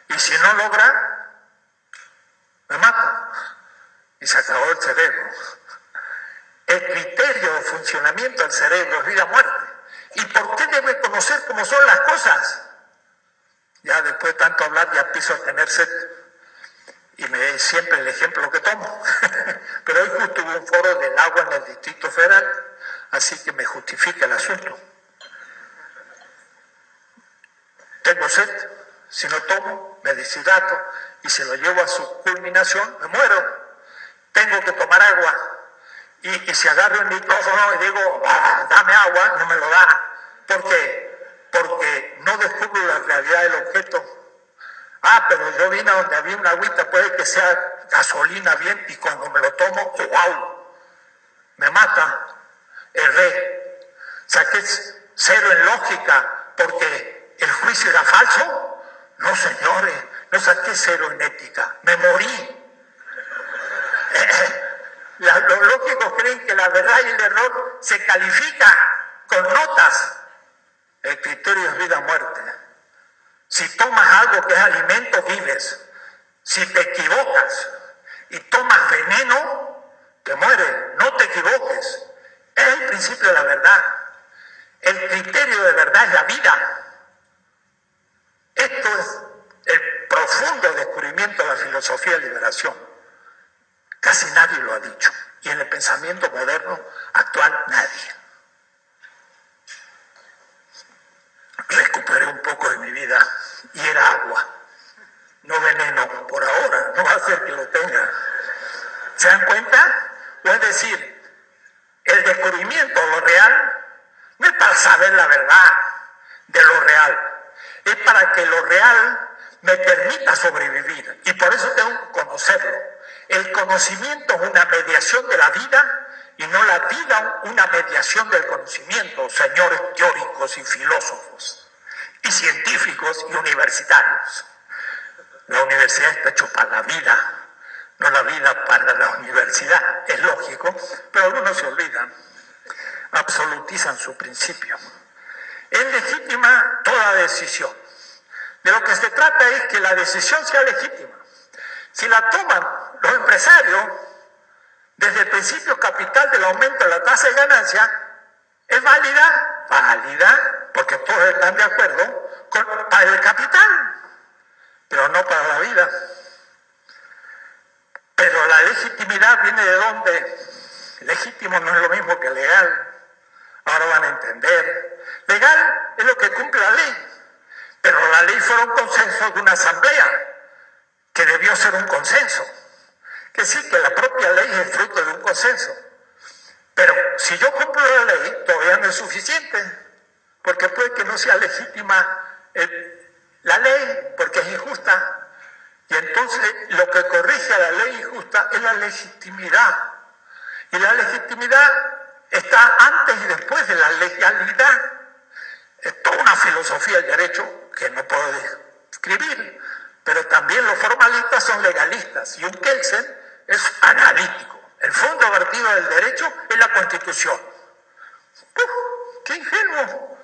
Y si no logra, me mata. Y se acabó el cerebro. El criterio de funcionamiento del cerebro es vida o muerte. ¿Y por qué debe conocer cómo son las cosas? Ya después de tanto hablar ya empiezo a tener sed y me es siempre el ejemplo que tomo. Pero hoy justo hubo un foro del agua en el Distrito Federal, así que me justifica el asunto. Tengo sed, si no tomo me deshidrato y si lo llevo a su culminación me muero. Tengo que tomar agua y si agarro el micrófono y digo, dame agua, no me lo da. ¿Por qué? Porque no descubro la realidad del objeto. Pero yo vine a donde había una agüita, puede que sea gasolina bien, y cuando me lo tomo, ¡wow! Me mata, erré. Saqué 0 en lógica porque el juicio era falso. No, señores, no saqué 0 en ética, me morí. Los lógicos creen que la verdad y el error se califican con notas. El criterio es vida o muerte. Si tomas algo que es alimento, vives. Si te equivocas y tomas veneno, te mueres. No te equivoques. Es el principio de la verdad. El criterio de verdad es la vida. Esto es el profundo descubrimiento de la filosofía de liberación. Casi nadie lo ha dicho. Y en el pensamiento moderno actual, nadie. Recuperé un poco de mi vida y era agua, no veneno por ahora, no va a ser que lo tenga. ¿Se dan cuenta? O es decir, el descubrimiento de lo real no es para saber la verdad de lo real, es para que lo real me permita sobrevivir y por eso tengo que conocerlo. El conocimiento es una mediación de la vida y no la vida una mediación del conocimiento, señores teóricos y filósofos y científicos y universitarios. La universidad está hecha para la vida, no la vida para la universidad, es lógico, pero algunos se olvidan, absolutizan su principio. Es legítima toda decisión. De lo que se trata es que la decisión sea legítima. Si la toman los empresarios, desde el principio capital del aumento de la tasa de ganancia, ¿es válida? Válida, porque todos están de acuerdo para el capital, pero no para la vida. Pero la legitimidad viene de dónde. Legítimo no es lo mismo que legal. Ahora van a entender. Legal es lo que cumple la ley, pero la ley fue un consenso de una asamblea, que debió ser un consenso. Que sí, que la propia ley es fruto de un consenso. Pero si yo cumplo la ley, todavía no es suficiente, porque puede que no sea legítima la ley, porque es injusta. Y entonces lo que corrige a la ley injusta es la legitimidad. Y la legitimidad está antes y después de la legalidad. Es toda una filosofía del derecho que no puedo describir, pero también los formalistas son legalistas y un Kelsen es analítico. El fondo vertido del derecho es la Constitución. ¡Qué ingenuo!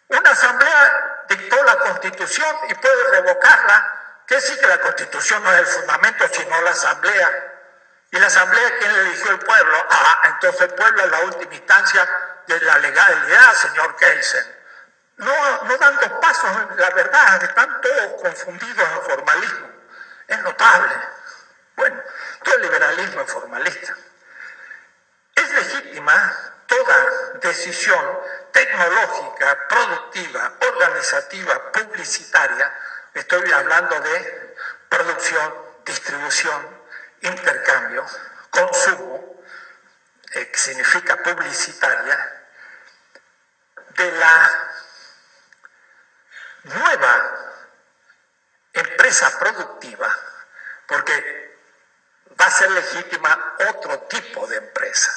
Una asamblea dictó la Constitución y puede revocarla. ¿Qué decir que la Constitución no es el fundamento, sino la asamblea? ¿Y la asamblea quién le eligió? El pueblo. Entonces el pueblo es la última instancia de la legalidad, señor Kelsen. No dan 2 pasos en la verdad, están todos confundidos en formalismo. Es notable. Bueno, todo el liberalismo es formalista. Es legítima toda decisión tecnológica, productiva, organizativa, publicitaria. Estoy hablando de producción, distribución, intercambio, consumo, que significa publicitaria, de la nueva empresa productiva, porque va a ser legítima otro tipo de empresa.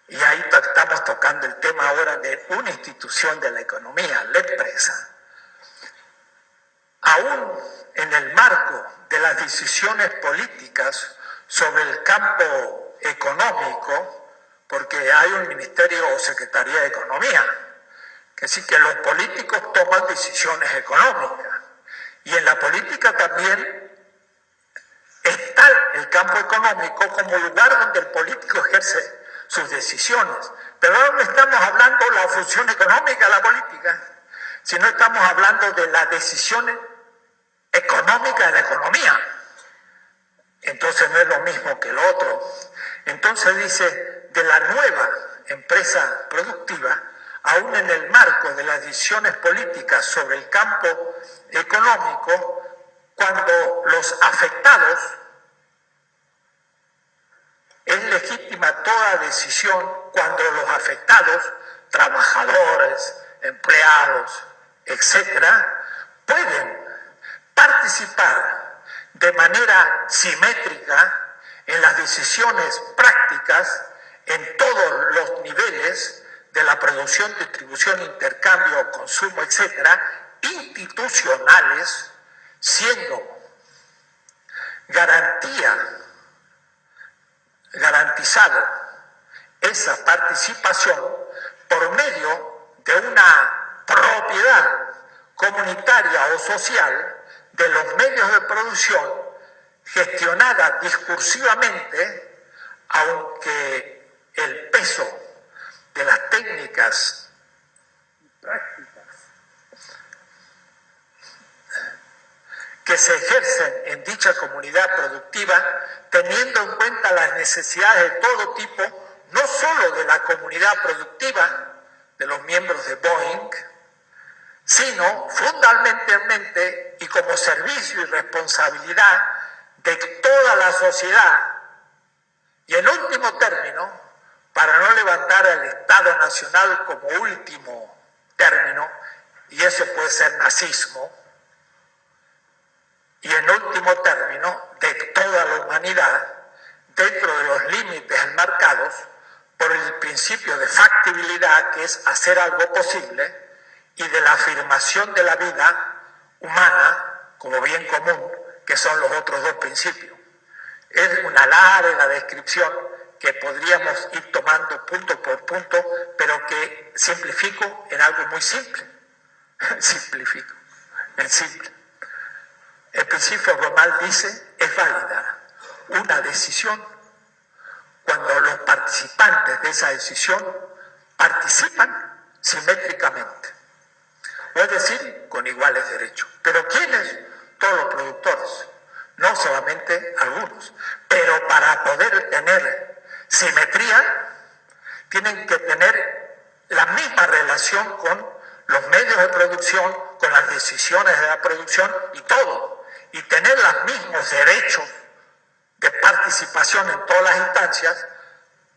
Y ahí estamos tocando el tema ahora de una institución de la economía, la empresa. Aún en el marco de las decisiones políticas sobre el campo económico, porque hay un Ministerio o Secretaría de Economía, que sí que los políticos toman decisiones económicas. Y en la política también está el campo económico como lugar donde el político ejerce sus decisiones, Pero ahora no estamos hablando de la función económica de la política, sino estamos hablando de la decisión económica de la economía. Entonces no es lo mismo que lo otro. Entonces dice, de la nueva empresa productiva, aún en el marco de las decisiones políticas sobre el campo económico, cuando los afectados, es legítima toda decisión cuando los afectados, trabajadores, empleados, etcétera, pueden participar de manera simétrica en las decisiones prácticas en todos los niveles de la producción, distribución, intercambio, consumo, etcétera, institucionales, siendo garantizado esa participación por medio de una propiedad comunitaria o social de los medios de producción gestionada discursivamente, aunque el peso de las técnicas prácticas que se ejercen en dicha comunidad productiva, teniendo en cuenta las necesidades de todo tipo, no solo de la comunidad productiva, de los miembros de Boeing, sino fundamentalmente y como servicio y responsabilidad de toda la sociedad. Y en último término, para no levantar al Estado Nacional como último término, y eso puede ser nazismo, y en último término, de toda la humanidad, dentro de los límites enmarcados por el principio de factibilidad, que es hacer algo posible, y de la afirmación de la vida humana como bien común, que son los otros dos principios. Es una larga descripción que podríamos ir tomando punto por punto, pero que simplifico en algo muy simple. Simplifico, en simple. El principio formal dice, es válida una decisión cuando los participantes de esa decisión participan simétricamente, es decir, con iguales derechos. ¿Pero quiénes? Todos los productores, no solamente algunos. Pero para poder tener simetría, tienen que tener la misma relación con los medios de producción, con las decisiones de la producción y todo, y tener los mismos derechos de participación en todas las instancias,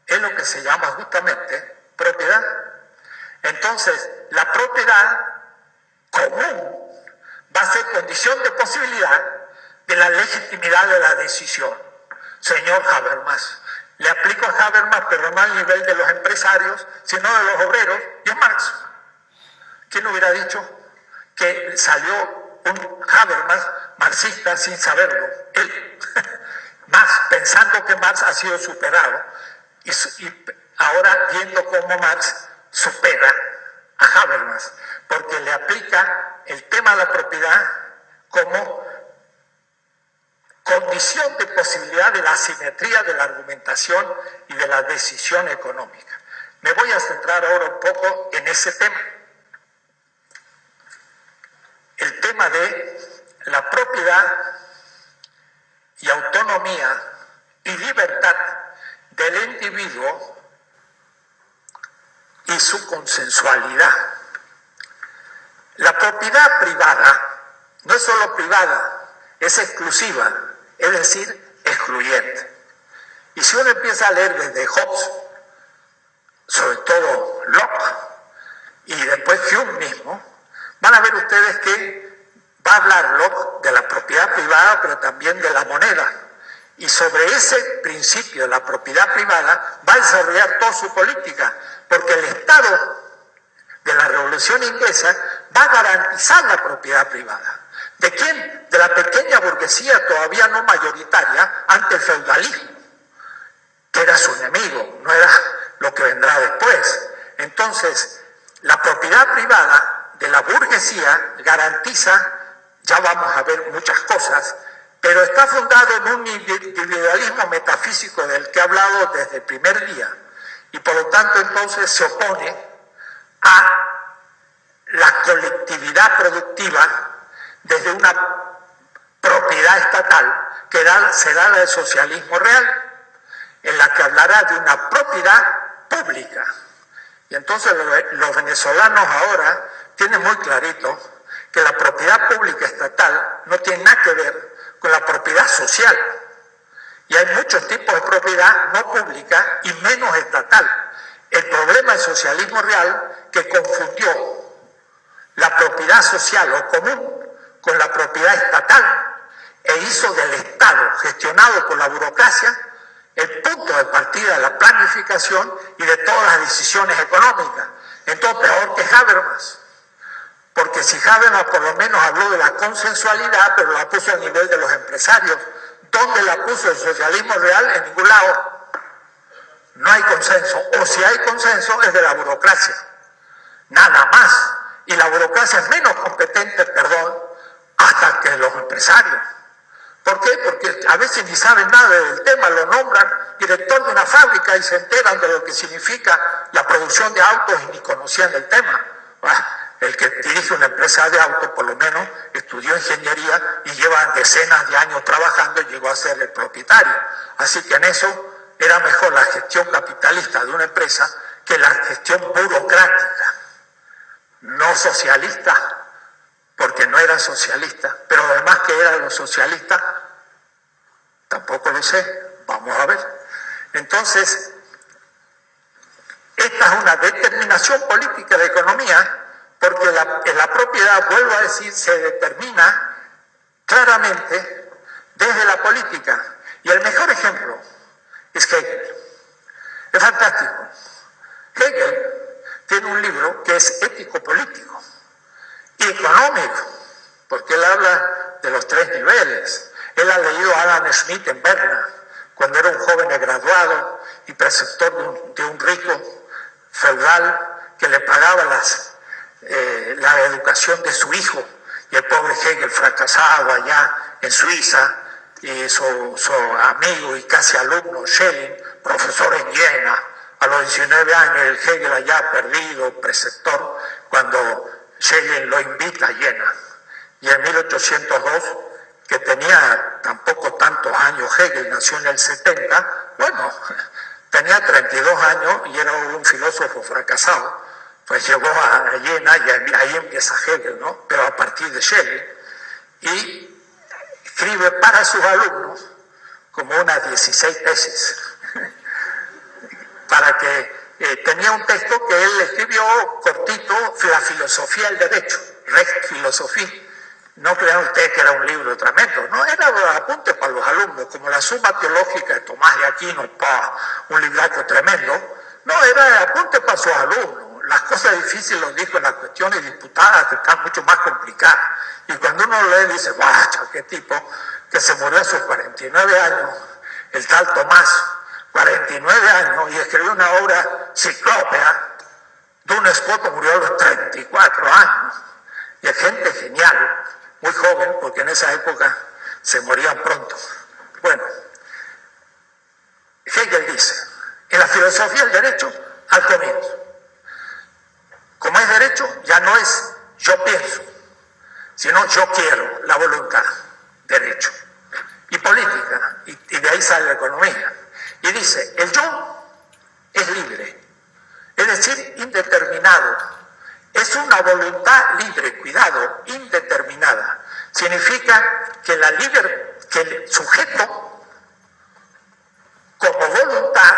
es lo que se llama justamente propiedad. Entonces, la propiedad común va a ser condición de posibilidad de la legitimidad de la decisión. Señor Habermas, le aplico a Habermas, pero no al nivel de los empresarios, sino de los obreros, y es Marx. ¿Quién hubiera dicho que salió un Habermas marxista sin saberlo? Él, más pensando que Marx ha sido superado, y ahora viendo cómo Marx supera a Habermas, porque le aplica el tema de la propiedad como condición de posibilidad de la asimetría de la argumentación y de la decisión económica. Me voy a centrar ahora un poco en ese tema. El tema de la propiedad y autonomía y libertad del individuo y su consensualidad. La propiedad privada no es solo privada, es exclusiva, es decir, excluyente. Y si uno empieza a leer desde Hobbes, sobre todo Locke, y después Hume mismo, van a ver ustedes que va a hablar Locke de la propiedad privada, pero también de la moneda. Y sobre ese principio de la propiedad privada va a desarrollar toda su política, porque el Estado de la Revolución Inglesa va a garantizar la propiedad privada. ¿De quién? De la pequeña burguesía todavía no mayoritaria ante el feudalismo, que era su enemigo, no era lo que vendrá después. Entonces, la propiedad privada de la burguesía garantiza, ya vamos a ver muchas cosas, pero está fundado en un individualismo metafísico del que he hablado desde el primer día, y por lo tanto entonces se opone a la colectividad productiva desde una propiedad estatal que será la del socialismo real, en la que hablará de una propiedad pública. Y entonces los venezolanos ahora tienen muy clarito que la propiedad pública estatal no tiene nada que ver con la propiedad social. Y hay muchos tipos de propiedad no pública y menos estatal. El problema del socialismo real que confundió la propiedad social o común con la propiedad estatal e hizo del Estado, gestionado por la burocracia, el punto de partida de la planificación y de todas las decisiones económicas. Entonces, peor que Habermas. Porque si Habermas por lo menos habló de la consensualidad, pero la puso a nivel de los empresarios. ¿Dónde la puso el socialismo real? En ningún lado. No hay consenso. O si hay consenso, es de la burocracia. Nada más. Y la burocracia es menos competente, hasta que los empresarios. ¿Por qué? Porque a veces ni saben nada del tema, lo nombran director de una fábrica y se enteran de lo que significa la producción de autos y ni conocían el tema. El que dirige una empresa de autos, por lo menos, estudió ingeniería y lleva decenas de años trabajando y llegó a ser el propietario. Así que en eso era mejor la gestión capitalista de una empresa que la gestión burocrática, no socialista, porque no era socialista, pero además que eran los socialistas, tampoco lo sé, vamos a ver. Entonces, esta es una determinación política de economía, porque la propiedad, vuelvo a decir, se determina claramente desde la política. Y el mejor ejemplo es Hegel. Es fantástico. Hegel tiene un libro que es ético-político y económico, porque él habla de los tres niveles. Él ha leído a Adam Smith en Berna, cuando era un joven graduado y preceptor de un rico feudal que le pagaba la educación de su hijo, y el pobre Hegel fracasado allá en Suiza, y su amigo y casi alumno Schelling, profesor en Jena, a los 19 años, el Hegel allá perdido, preceptor, cuando Schelling lo invita a Jena. Y en 1802, que tenía tampoco tantos años, Hegel nació en el 70, bueno, tenía 32 años y era un filósofo fracasado, pues llegó a Jena y ahí empieza Hegel, ¿no? Pero a partir de Schelling, y escribe para sus alumnos como unas 16 tesis, para que tenía un texto que él escribió cortito, la filosofía del derecho, Recht Philosophie. No crean ustedes que era un libro tremendo, no, era apunte para los alumnos, como la Suma Teológica de Tomás de Aquino, un libraco tremendo. No, era apunte para sus alumnos. Las cosas difíciles los dijo en las cuestiones disputadas, que están mucho más complicadas. Y cuando uno lee, dice, ¡bacha, qué tipo! Que se murió a sus 49 años, el tal Tomás, 49 años, y escribió una obra ciclópea. Duns Scotus murió a los 34 años. Y es gente genial, muy joven, porque en esa época se morían pronto. Bueno, Hegel dice, en la filosofía del derecho, al comienzo, como es derecho, ya no es yo pienso, sino yo quiero, la voluntad, derecho. Y política, y de ahí sale la economía. Y dice, el yo es libre, es decir, indeterminado. Es una voluntad libre, cuidado, indeterminada. Significa que que el sujeto, como voluntad,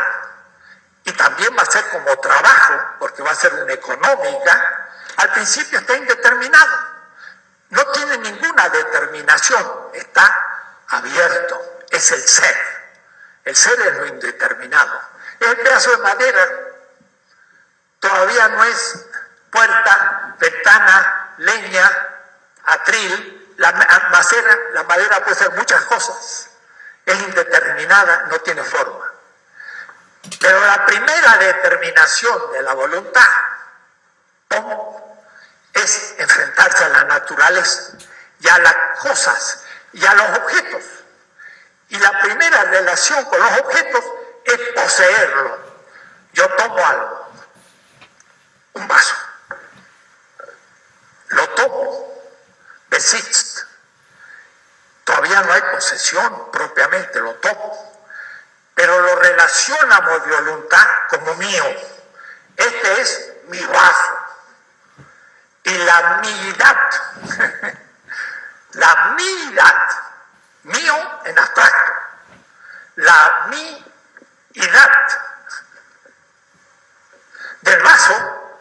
y también va a ser como trabajo, porque va a ser una económica, al principio está indeterminado. No tiene ninguna determinación, está abierto, es el ser. El ser es lo indeterminado. Es el pedazo de madera, todavía no es puerta, ventana, leña, atril, la madera puede ser muchas cosas, es indeterminada, no tiene forma. Pero la primera determinación de la voluntad es enfrentarse a la naturaleza y a las cosas y a los objetos. Y la primera relación con los objetos es poseerlo. Yo tomo algo, un vaso, lo tomo, besitzt. Todavía no hay posesión propiamente, lo tomo, pero lo relacionamos de voluntad como mío. Este es mi vaso. Y la miidad, la miidad, mío en abstracto, la miidad del vaso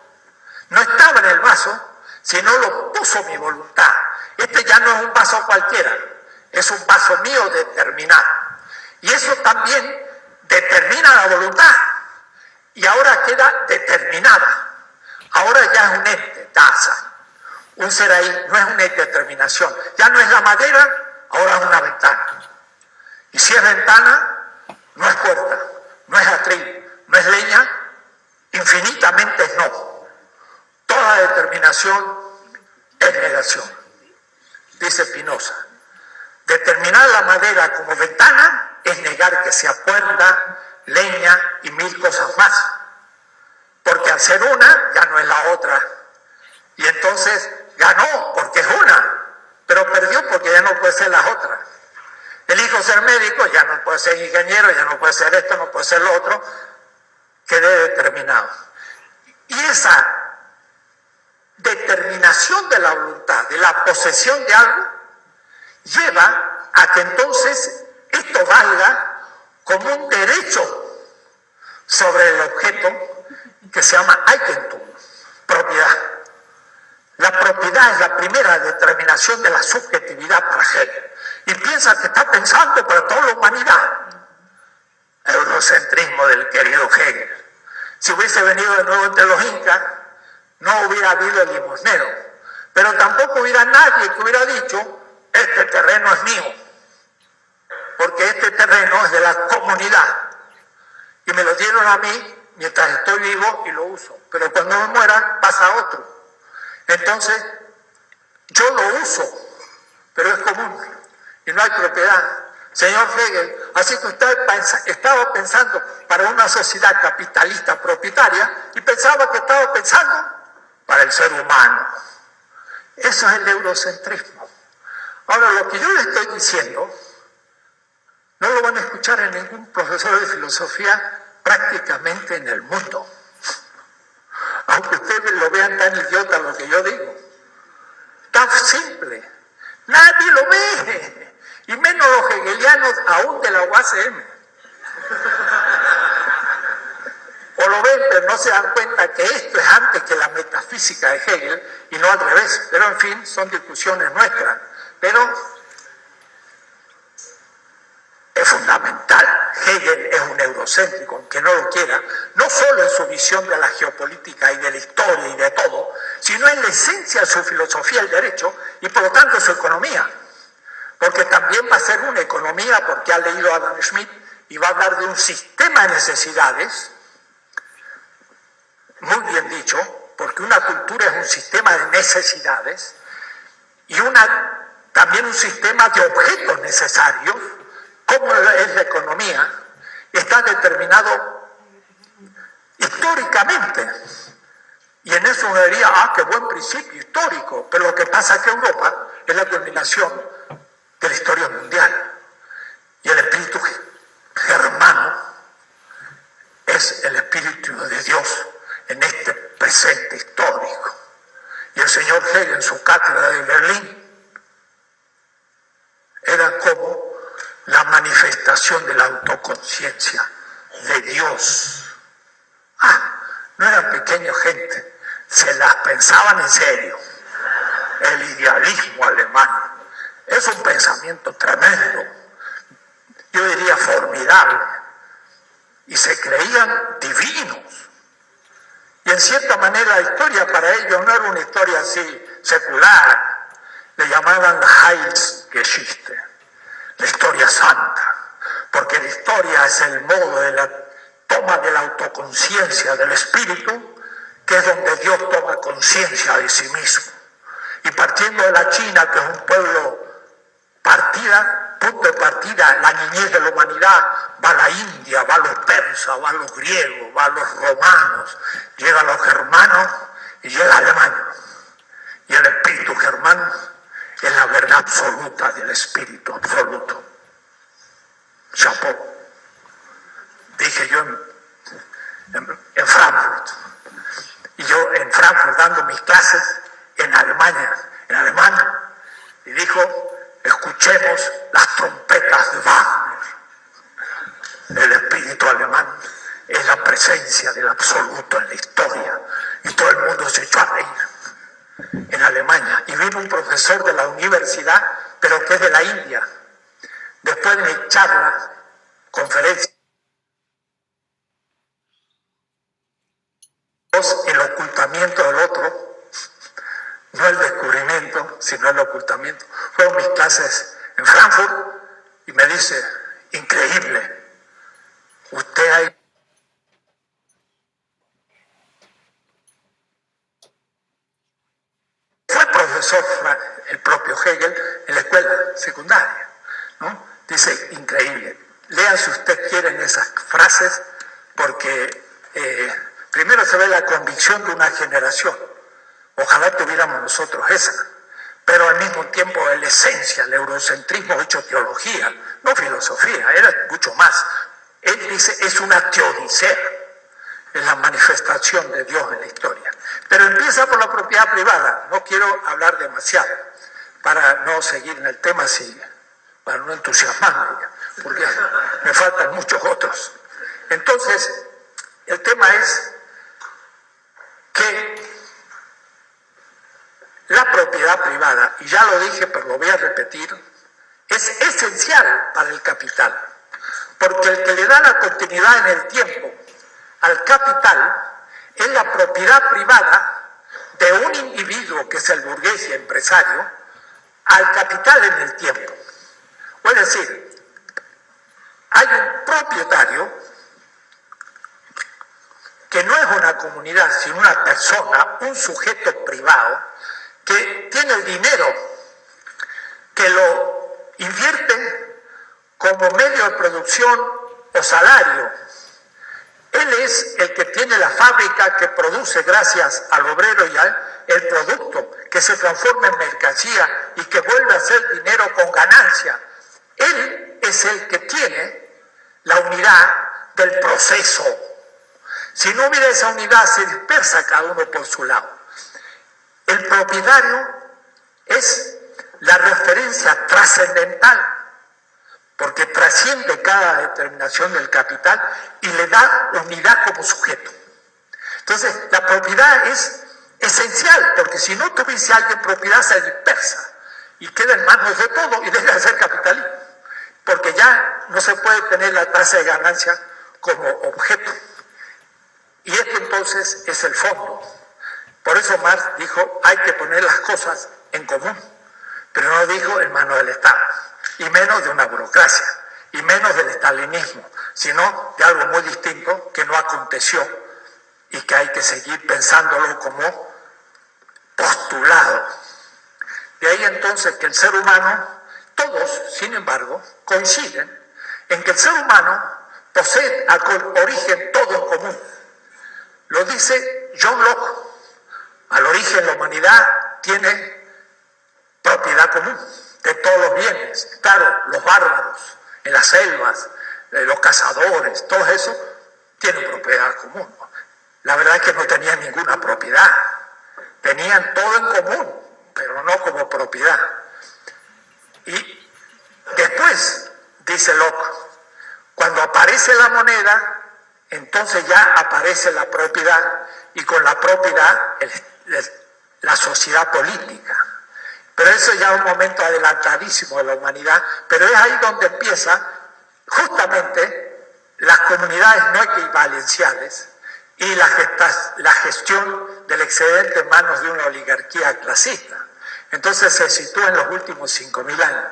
no estaba en el vaso, sino lo puso mi voluntad. Este ya no es un vaso cualquiera, es un vaso mío determinado. Y eso también determina la voluntad. Y ahora queda determinada. Ahora ya es un ente, taza. Un ser ahí, no es una determinación. Ya no es la madera, ahora es una ventana. Y si es ventana, no es puerta, no es atril, no es leña, infinitamente es no. Toda determinación es negación. Dice Spinoza. Determinar la madera como ventana es negar que sea puerta, leña y mil cosas más. Porque al ser una, ya no es la otra. Y entonces ganó porque es una, pero perdió porque ya no puede ser las otras. Elijo ser médico, ya no puede ser ingeniero, ya no puede ser esto, no puede ser lo otro. Quedé determinado. Y esa determinación de la voluntad, de la posesión de algo, lleva a que entonces esto valga como un derecho sobre el objeto que se llama Eigentum, propiedad. La propiedad es la primera determinación de la subjetividad para Hegel. Y piensa que está pensando para toda la humanidad. El eurocentrismo del querido Hegel. Si hubiese venido de nuevo entre los incas, no hubiera habido el limosnero. Pero tampoco hubiera nadie que hubiera dicho, este terreno es mío. Porque este terreno es de la comunidad. Y me lo dieron a mí mientras estoy vivo y lo uso. Pero cuando me muera, pasa a otro. Entonces, yo lo uso, pero es común y no hay propiedad. Señor Hegel, así que usted estaba pensando para una sociedad capitalista propietaria y pensaba que estaba pensando para el ser humano. Eso es el eurocentrismo. Ahora, lo que yo le estoy diciendo, no lo van a escuchar en ningún profesor de filosofía prácticamente en el mundo. Aunque ustedes lo vean tan idiota lo que yo digo. Tan simple. Nadie lo ve. Y menos los hegelianos aún de la UACM. O lo ven, pero no se dan cuenta que esto es antes que la metafísica de Hegel y no al revés. Pero en fin, son discusiones nuestras. Pero es fundamental. Hegel es un eurocéntrico, aunque no lo quiera, no solo en su visión de la geopolítica y de la historia y de todo, sino en la esencia de su filosofía del derecho y por lo tanto su economía. Porque también va a ser una economía, porque ha leído a Adam Smith y va a hablar de un sistema de necesidades, muy bien dicho, porque una cultura es un sistema de necesidades y también un sistema de objetos necesarios, como es la economía, está determinado históricamente. Y en eso uno diría, qué buen principio histórico, pero lo que pasa es que Europa es la culminación de la historia mundial. Y el espíritu germano es el espíritu de Dios en este presente histórico. Y el señor Hegel en su cátedra de Berlín era como la manifestación de la autoconciencia de Dios. No eran pequeños gente, se las pensaban en serio. El idealismo alemán es un pensamiento tremendo, yo diría formidable, y se creían divinos. Y en cierta manera la historia para ellos no era una historia así secular, le llamaban la Heilsgeschichte, la historia santa, porque la historia es el modo de la toma de la autoconciencia del espíritu, que es donde Dios toma conciencia de sí mismo. Y partiendo de la China, que es un pueblo partida, punto de partida, la niñez de la humanidad, va a la India, va a los persas, va a los griegos, va a los romanos, llega a los germanos y llega a Alemania. Y el espíritu germano es la verdad absoluta del espíritu absoluto. Chapeau. Dije yo en Frankfurt. Y yo en Frankfurt dando mis clases en Alemania. Y dijo, escuchemos las trompetas de Wagner. El espíritu alemán es la presencia del absoluto en la historia. Y todo el mundo se echó a reír en Alemania. Y vino un profesor de la universidad, pero que es de la India. Después de mi charla, conferencia, el ocultamiento del otro, no el descubrimiento, sino el ocultamiento. Fueron mis clases en Frankfurt y me dice, increíble, usted hay... Fue profesor el propio Hegel en la escuela secundaria, ¿no? Dice, increíble. Lea si usted quieren esas frases, porque primero se ve la convicción de una generación. Ojalá tuviéramos nosotros esa, pero al mismo tiempo la esencia, el eurocentrismo hecho teología, no filosofía, era mucho más. Él dice, es una teodicea, es la manifestación de Dios en la historia. Pero empieza por la propiedad privada, no quiero hablar demasiado, para no seguir en el tema, para no entusiasmarme, porque me faltan muchos otros. Entonces, el tema es que la propiedad privada, y ya lo dije, pero lo voy a repetir, es esencial para el capital, porque el que le da la continuidad en el tiempo al capital es la propiedad privada de un individuo, que es el burgués y empresario, al capital en el tiempo. Es decir, hay un propietario que no es una comunidad, sino una persona, un sujeto privado, que tiene el dinero, que lo invierte como medio de producción o salario. Él es el que tiene la fábrica que produce, gracias al obrero y el producto, que se transforma en mercancía y que vuelve a ser dinero con ganancia. Él es el que tiene la unidad del proceso. Si no hubiera esa unidad, se dispersa cada uno por su lado. El propietario es la referencia trascendental, porque trasciende cada determinación del capital y le da unidad como sujeto. Entonces, la propiedad es esencial, porque si no tuviese alguien propiedad, se dispersa y queda en manos de todo y deja de ser capitalismo, porque ya no se puede tener la tasa de ganancia como objeto. Y esto entonces es el fondo. Por eso Marx dijo, hay que poner las cosas en común, pero no dijo en manos del Estado, y menos de una burocracia, y menos del estalinismo, sino de algo muy distinto que no aconteció y que hay que seguir pensándolo como postulado. De ahí entonces que el ser humano, todos, sin embargo, coinciden en que el ser humano posee al origen todo en común. Lo dice John Locke. Al origen la humanidad tiene propiedad común de todos los bienes. Claro, los bárbaros en las selvas, los cazadores, todo eso tienen propiedad común. La verdad es que no tenían ninguna propiedad. Tenían todo en común, pero no como propiedad. Y después, dice Locke, cuando aparece la moneda, entonces ya aparece la propiedad, y con la propiedad la sociedad política. Pero eso ya es un momento adelantadísimo de la humanidad, pero es ahí donde empieza justamente las comunidades no equivalenciales y la gestión del excedente en manos de una oligarquía clasista. Entonces se sitúa en los últimos 5.000 años.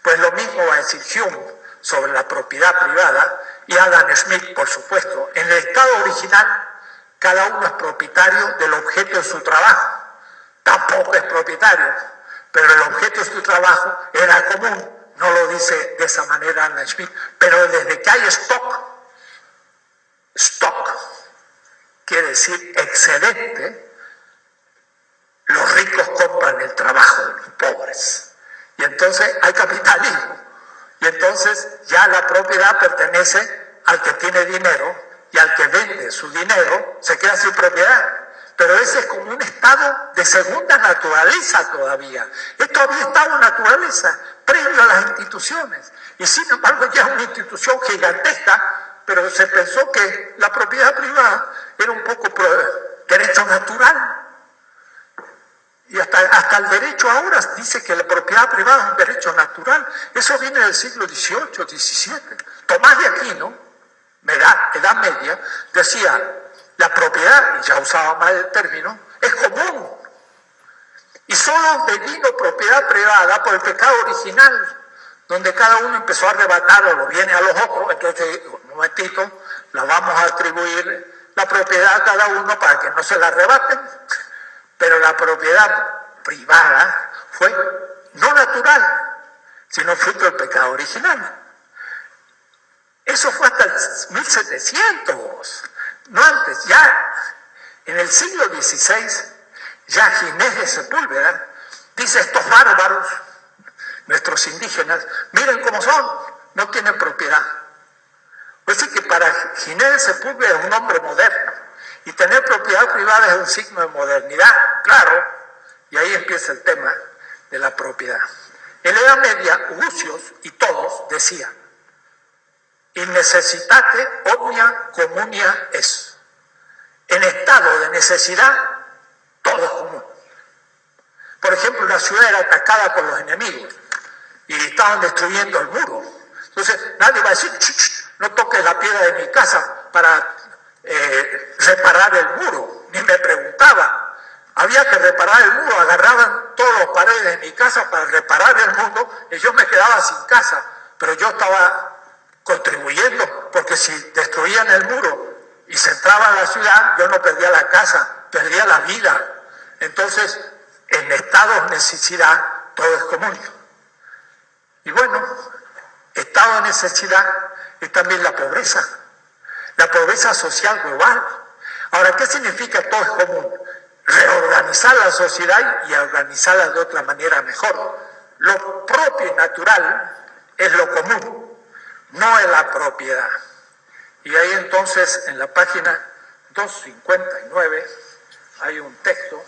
Pues lo mismo va a decir Hume sobre la propiedad privada, y Adam Smith, por supuesto. En el estado original, cada uno es propietario del objeto de su trabajo. Tampoco es propietario, pero el objeto de su trabajo era común no lo dice de esa manera Adam Smith, pero desde que hay stock quiere decir excedente, los ricos compran el trabajo de los pobres. Y entonces hay capitalismo. Y entonces ya la propiedad pertenece al que tiene dinero y al que vende su dinero se queda sin propiedad. Pero ese es como un estado de segunda naturaleza todavía. Esto había estado naturaleza previo a las instituciones. Y sin embargo ya es una institución gigantesca, pero se pensó que la propiedad privada era un poco derecho natural. Y hasta el derecho ahora dice que la propiedad privada es un derecho natural. Eso viene del siglo XVIII, XVII. Tomás de Aquino, Edad Media, decía, la propiedad, y ya usaba mal el término, es común. Y solo devino propiedad privada por el pecado original, donde cada uno empezó a arrebatar o lo viene a los otros. Entonces, un momentito, la vamos a atribuir la propiedad a cada uno para que no se la arrebaten. Pero la propiedad privada fue no natural, sino fruto del pecado original. Eso fue hasta el 1700, no antes. Ya en el siglo XVI, ya Ginés de Sepúlveda dice: estos bárbaros, nuestros indígenas, miren cómo son, no tienen propiedad. Pues sí que para Ginés de Sepúlveda es un hombre moderno. Y tener propiedad privada es un signo de modernidad, claro, y ahí empieza el tema de la propiedad. En la Edad Media, Ucios y todos decían: in necessitate omnia communia es. En estado de necesidad, todo es común. Por ejemplo, una ciudad era atacada por los enemigos y estaban destruyendo el muro. Entonces, nadie va a decir: no toques la piedra de mi casa para reparar el muro, ni me preguntaba. Había que reparar el muro, agarraban todas las paredes de mi casa para reparar el muro y yo me quedaba sin casa, pero yo estaba contribuyendo, porque si destruían el muro y se entraba a la ciudad, yo no perdía la casa, perdía la vida. Entonces, en estados de necesidad, todo es común. Y bueno, estado de necesidad es también la pobreza social global. Ahora, ¿qué significa todo es común? Reorganizar la sociedad y organizarla de otra manera mejor. Lo propio y natural es lo común, no es la propiedad. Y ahí entonces, en la página 259, hay un texto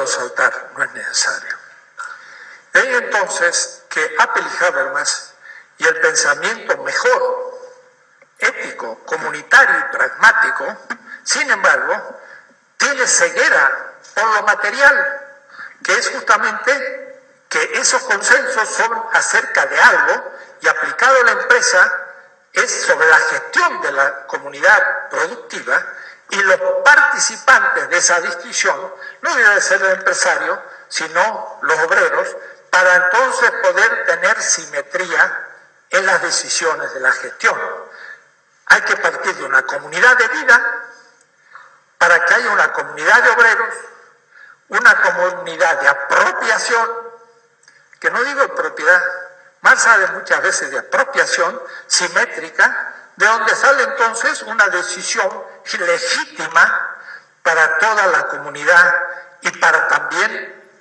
soltar, no es necesario. De ahí entonces que Appel y Habermas y el pensamiento mejor, ético, comunitario y pragmático, sin embargo, tiene ceguera por lo material, que es justamente que esos consensos son acerca de algo y aplicado a la empresa es sobre la gestión de la comunidad productiva. Y los participantes de esa discusión no deben ser el empresario, sino los obreros, para entonces poder tener simetría en las decisiones de la gestión. Hay que partir de una comunidad de vida para que haya una comunidad de obreros, una comunidad de apropiación, que no digo propiedad, Marx habla muchas veces de apropiación simétrica, de donde sale entonces una decisión legítima para toda la comunidad y para también,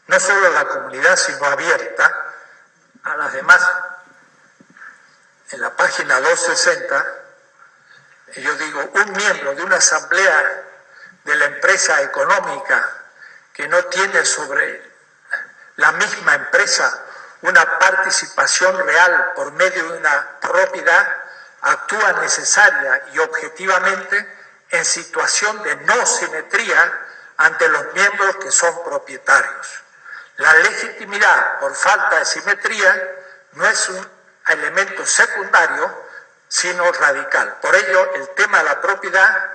no solo la comunidad, sino abierta a las demás. En la página 260, yo digo, un miembro de una asamblea de la empresa económica que no tiene sobre la misma empresa una participación real por medio de una propiedad, actúa necesaria y objetivamente en situación de no simetría ante los miembros que son propietarios. La legitimidad por falta de simetría no es un elemento secundario, sino radical. Por ello, el tema de la propiedad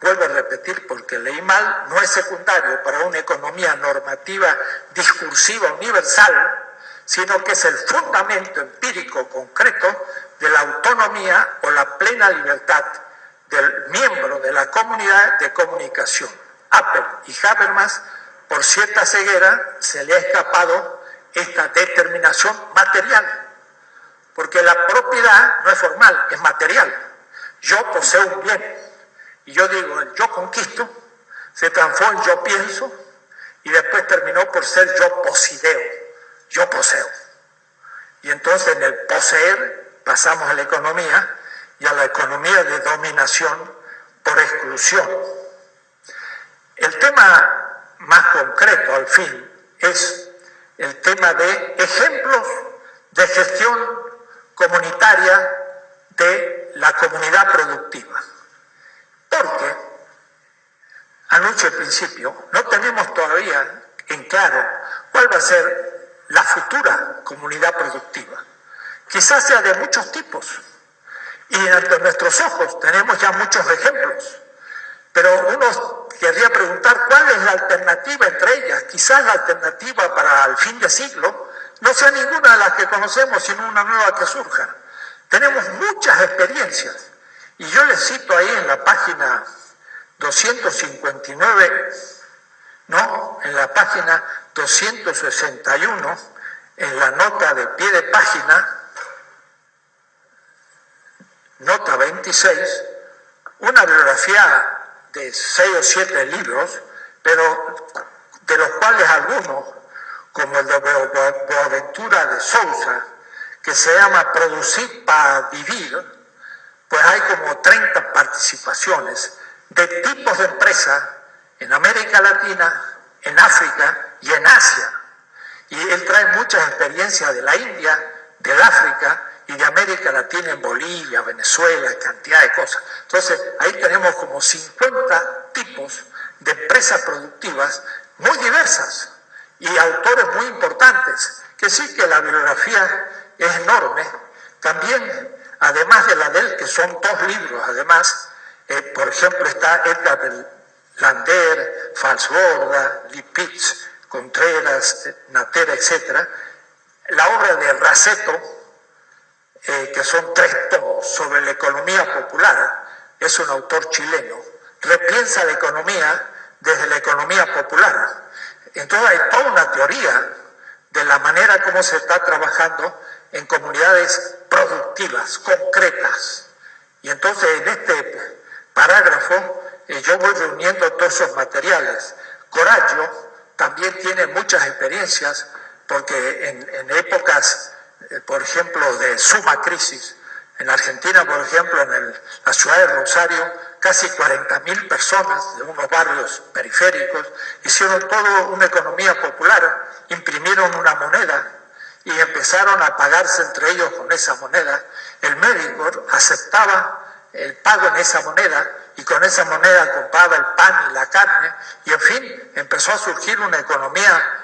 vuelvo a repetir porque leí mal, no es secundario para una economía normativa discursiva universal, sino que es el fundamento empírico concreto de la autonomía o la plena libertad del miembro de la comunidad de comunicación. Apple y Habermas, por cierta ceguera, se le ha escapado esta determinación material, porque la propiedad no es formal, es material. Yo poseo un bien, y yo digo, el yo conquisto, se transformó en yo pienso, y después terminó por ser yo posideo, yo poseo. Y entonces en el poseer pasamos a la economía, y a la economía de dominación por exclusión. El tema más concreto, al fin, es el tema de ejemplos de gestión comunitaria de la comunidad productiva. Porque, anuncio al principio, no tenemos todavía en claro cuál va a ser la futura comunidad productiva. Quizás sea de muchos tipos. Y ante nuestros ojos tenemos ya muchos ejemplos, pero uno querría preguntar cuál es la alternativa entre ellas. Quizás la alternativa para el fin de siglo no sea ninguna de las que conocemos, sino una nueva que surja. Tenemos muchas experiencias, y yo les cito ahí en la página 259, no, en la página 261, en la nota de pie de página, nota 26, una biografía de 6 o 7 libros, pero de los cuales algunos, como el de Boaventura de Sousa, que se llama Producir para Vivir, pues hay como 30 participaciones de tipos de empresas en América Latina, en África y en Asia. Y él trae muchas experiencias de la India, del África y de América Latina, en Bolivia, Venezuela, cantidad de cosas. Entonces, ahí tenemos como 50 tipos de empresas productivas muy diversas y autores muy importantes, que sí que la bibliografía es enorme. También, además de la de él, que son 2 libros, además, por ejemplo, está Edgar Lander, Falsborda, Lipitz, Contreras, Natera, etc. La obra de Raceto, que son 3 tomos sobre la economía popular, es un autor chileno, repiensa la economía desde la economía popular. Entonces hay toda una teoría de la manera como se está trabajando en comunidades productivas, concretas. Y entonces en este parágrafo yo voy reuniendo todos esos materiales. Coraggio también tiene muchas experiencias, porque en épocas, por ejemplo, de suma crisis, en Argentina, por ejemplo, en la ciudad de Rosario, casi 40.000 personas de unos barrios periféricos hicieron toda una economía popular, imprimieron una moneda y empezaron a pagarse entre ellos con esa moneda. El médico aceptaba el pago en esa moneda y con esa moneda compraba el pan y la carne, y en fin, empezó a surgir una economía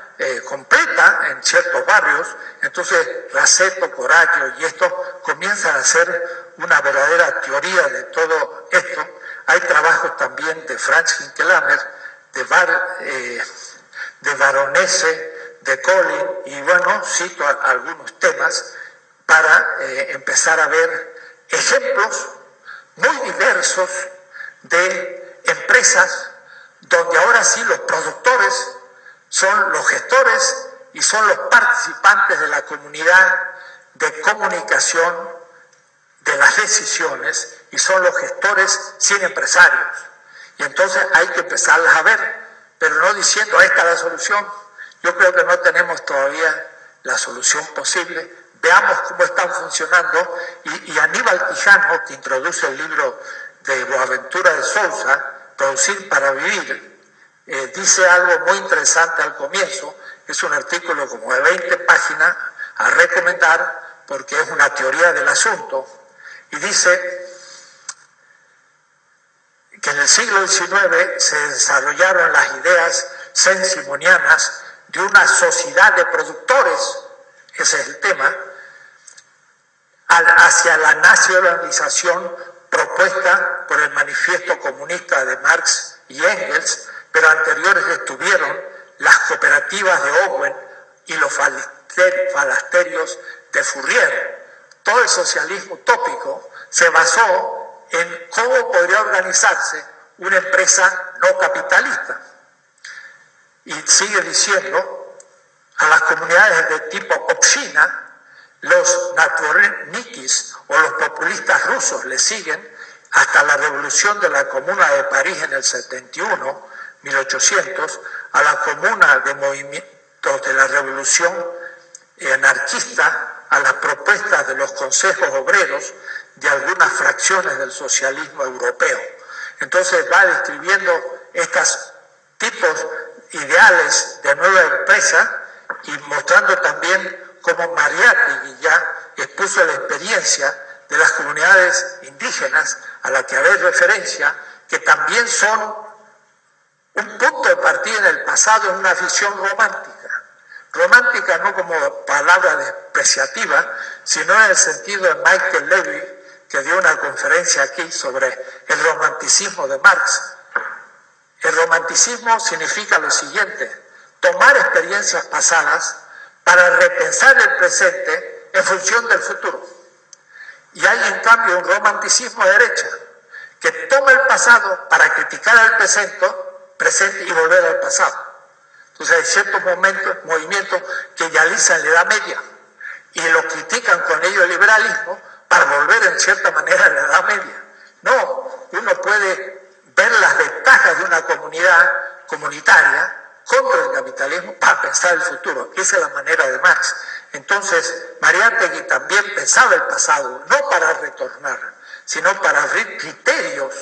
completa en ciertos barrios. Entonces Raceto, Coraggio y esto comienzan a ser una verdadera teoría de todo esto. Hay trabajos también de Franz Hinckelhammer, de Baronese, de Collin, y bueno, cito algunos temas para empezar a ver ejemplos muy diversos de empresas donde ahora sí los productores son los gestores y son los participantes de la comunidad de comunicación de las decisiones, y son los gestores sin empresarios. Y entonces hay que empezarlas a ver, pero no diciendo esta es la solución. Yo creo que no tenemos todavía la solución posible. Veamos cómo están funcionando, y Aníbal Quijano, que introduce el libro de Boaventura de Sousa, Producir para Vivir, dice algo muy interesante al comienzo. Es un artículo como de 20 páginas a recomendar, porque es una teoría del asunto, y dice que en el siglo XIX se desarrollaron las ideas saint-simonianas de una sociedad de productores, ese es el tema, hacia la nacionalización propuesta por el Manifiesto Comunista de Marx y Engels, pero anteriores estuvieron las cooperativas de Owen y los falasterios de Fourier. Todo el socialismo utópico se basó en cómo podría organizarse una empresa no capitalista. Y sigue diciendo, a las comunidades de tipo Obshchina, los naturnikis o los populistas rusos le siguen hasta la revolución de la Comuna de París en el 71, 1800, a la Comuna de movimientos de la revolución anarquista, a las propuestas de los consejos obreros de algunas fracciones del socialismo europeo. Entonces va describiendo estos tipos ideales de nueva empresa y mostrando también cómo Mariátegui ya expuso la experiencia de las comunidades indígenas a la que haré referencia, que también son un punto de partida en el pasado en una visión romántica. Romántica no como palabra despreciativa, sino en el sentido de Michael Levy, que dio una conferencia aquí sobre el romanticismo de Marx. El romanticismo significa lo siguiente: tomar experiencias pasadas para repensar el presente en función del futuro. Y hay en cambio un romanticismo de derecha, que toma el pasado para criticar el presente y volver al pasado. Entonces hay ciertos movimientos que idealizan la Edad Media y lo critican con ello el liberalismo para volver en cierta manera a la Edad Media. No, uno puede ver las ventajas de una comunidad comunitaria contra el capitalismo para pensar el futuro. Esa es la manera de Marx. Entonces, Mariátegui también pensaba el pasado, no para retornar, sino para abrir criterios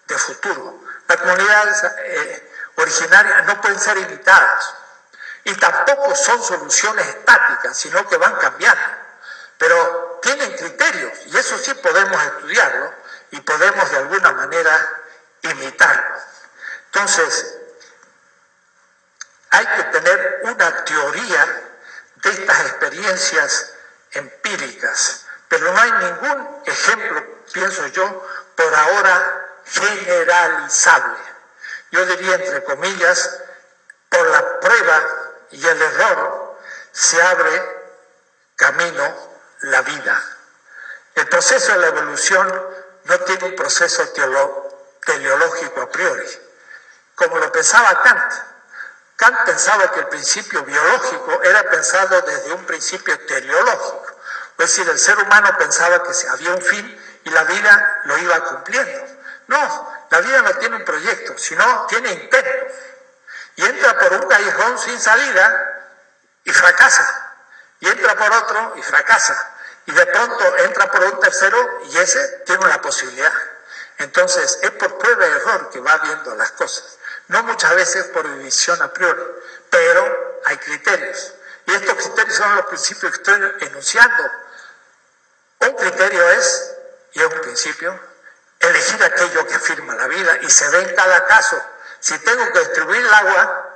de futuro. Las comunidades originarias no pueden ser imitadas y tampoco son soluciones estáticas, sino que van cambiando. Pero tienen criterios y eso sí podemos estudiarlo y podemos de alguna manera imitarlo. Entonces, hay que tener una teoría de estas experiencias empíricas, pero no hay ningún ejemplo, pienso yo, por ahora generalizable. Yo diría, entre comillas, por la prueba y el error se abre camino la vida. El proceso de la evolución no tiene un proceso teleológico a priori, como lo pensaba Kant. Kant pensaba que el principio biológico era pensado desde un principio teleológico, es decir, el ser humano pensaba que había un fin y la vida lo iba cumpliendo. No, la vida no tiene un proyecto, sino tiene intentos. Y entra por un callejón sin salida y fracasa. Y entra por otro y fracasa. Y de pronto entra por un tercero y ese tiene una posibilidad. Entonces es por prueba y error que va viendo las cosas. No muchas veces por división a priori, pero hay criterios. Y estos criterios son los principios que estoy enunciando. Un criterio es, y es un principio, elegir aquello que afirma la vida y se ve en cada caso. Si tengo que distribuir el agua,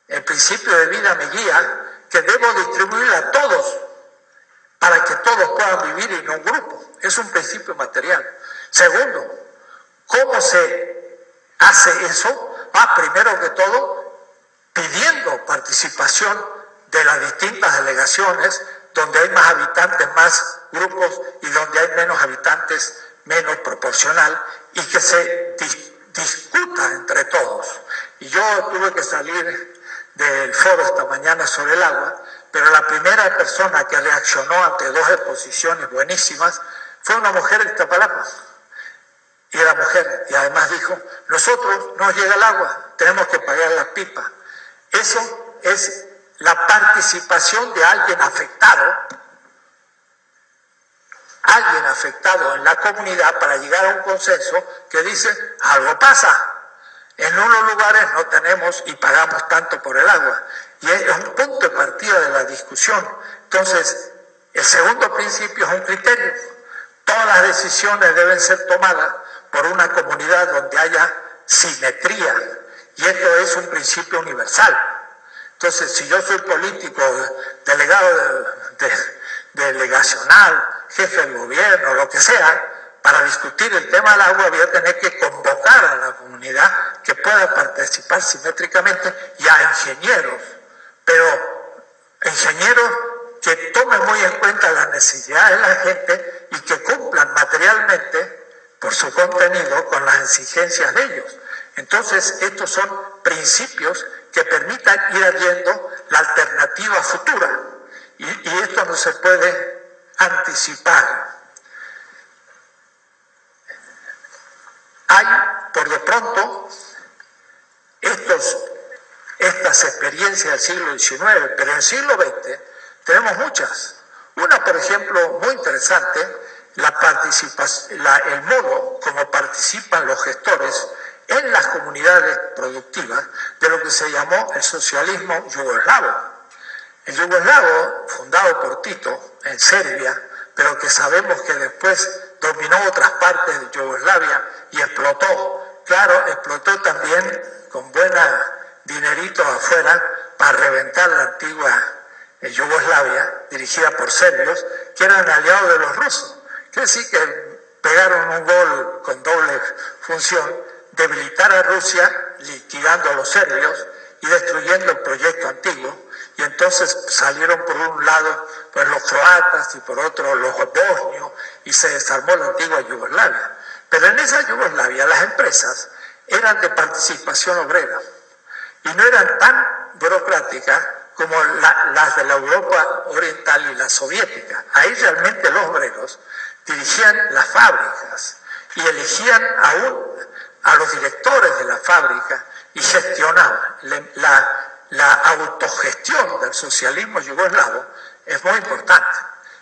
el principio de vida me guía que debo distribuirla a todos para que todos puedan vivir en un grupo. Es un principio material. Segundo, ¿cómo se hace eso? Primero que todo, pidiendo participación de las distintas delegaciones, donde hay más habitantes, más grupos, y donde hay menos habitantes, menos proporcional, y que se discuta entre todos. Y yo tuve que salir del foro esta mañana sobre el agua, pero la primera persona que reaccionó ante dos exposiciones buenísimas fue una mujer de Iztapalapa. Y era mujer, y además dijo, nosotros no nos llega el agua, tenemos que pagar las pipas. Eso es la participación de alguien afectado en la comunidad para llegar a un consenso que dice, algo pasa. En unos lugares no tenemos y pagamos tanto por el agua. Y es un punto de partida de la discusión. Entonces, el segundo principio es un criterio. Todas las decisiones deben ser tomadas por una comunidad donde haya simetría. Y esto es un principio universal. Entonces, si yo soy político, delegado delegacional, jefe del gobierno, lo que sea, para discutir el tema del agua había que tener que convocar a la comunidad que pueda participar simétricamente y a ingenieros, pero ingenieros que tomen muy en cuenta las necesidades de la gente y que cumplan materialmente por su contenido con las exigencias de ellos. Entonces, estos son principios que permitan ir viendo la alternativa futura y esto no se puede anticipar. Hay, por de pronto, estas experiencias del siglo XIX, pero en el siglo XX tenemos muchas. Una, por ejemplo, muy interesante, el modo como participan los gestores en las comunidades productivas de lo que se llamó el socialismo yugoslavo. El yugoslavo, fundado por Tito en Serbia, pero que sabemos que después dominó otras partes de Yugoslavia y explotó. Claro, explotó también con buena dinerito afuera para reventar la antigua Yugoslavia, dirigida por serbios, que eran aliados de los rusos. Quiere decir que pegaron un gol con doble función, debilitar a Rusia, liquidando a los serbios y destruyendo el proyecto antiguo, y entonces salieron por un lado pues, los croatas y por otro los bosnios, y se desarmó la antigua Yugoslavia. Pero en esa Yugoslavia las empresas eran de participación obrera y no eran tan burocráticas como las de la Europa oriental y la soviética. Ahí realmente los obreros dirigían las fábricas y elegían a los directores de la fábrica y gestionaban. La autogestión del socialismo yugoslavo es muy importante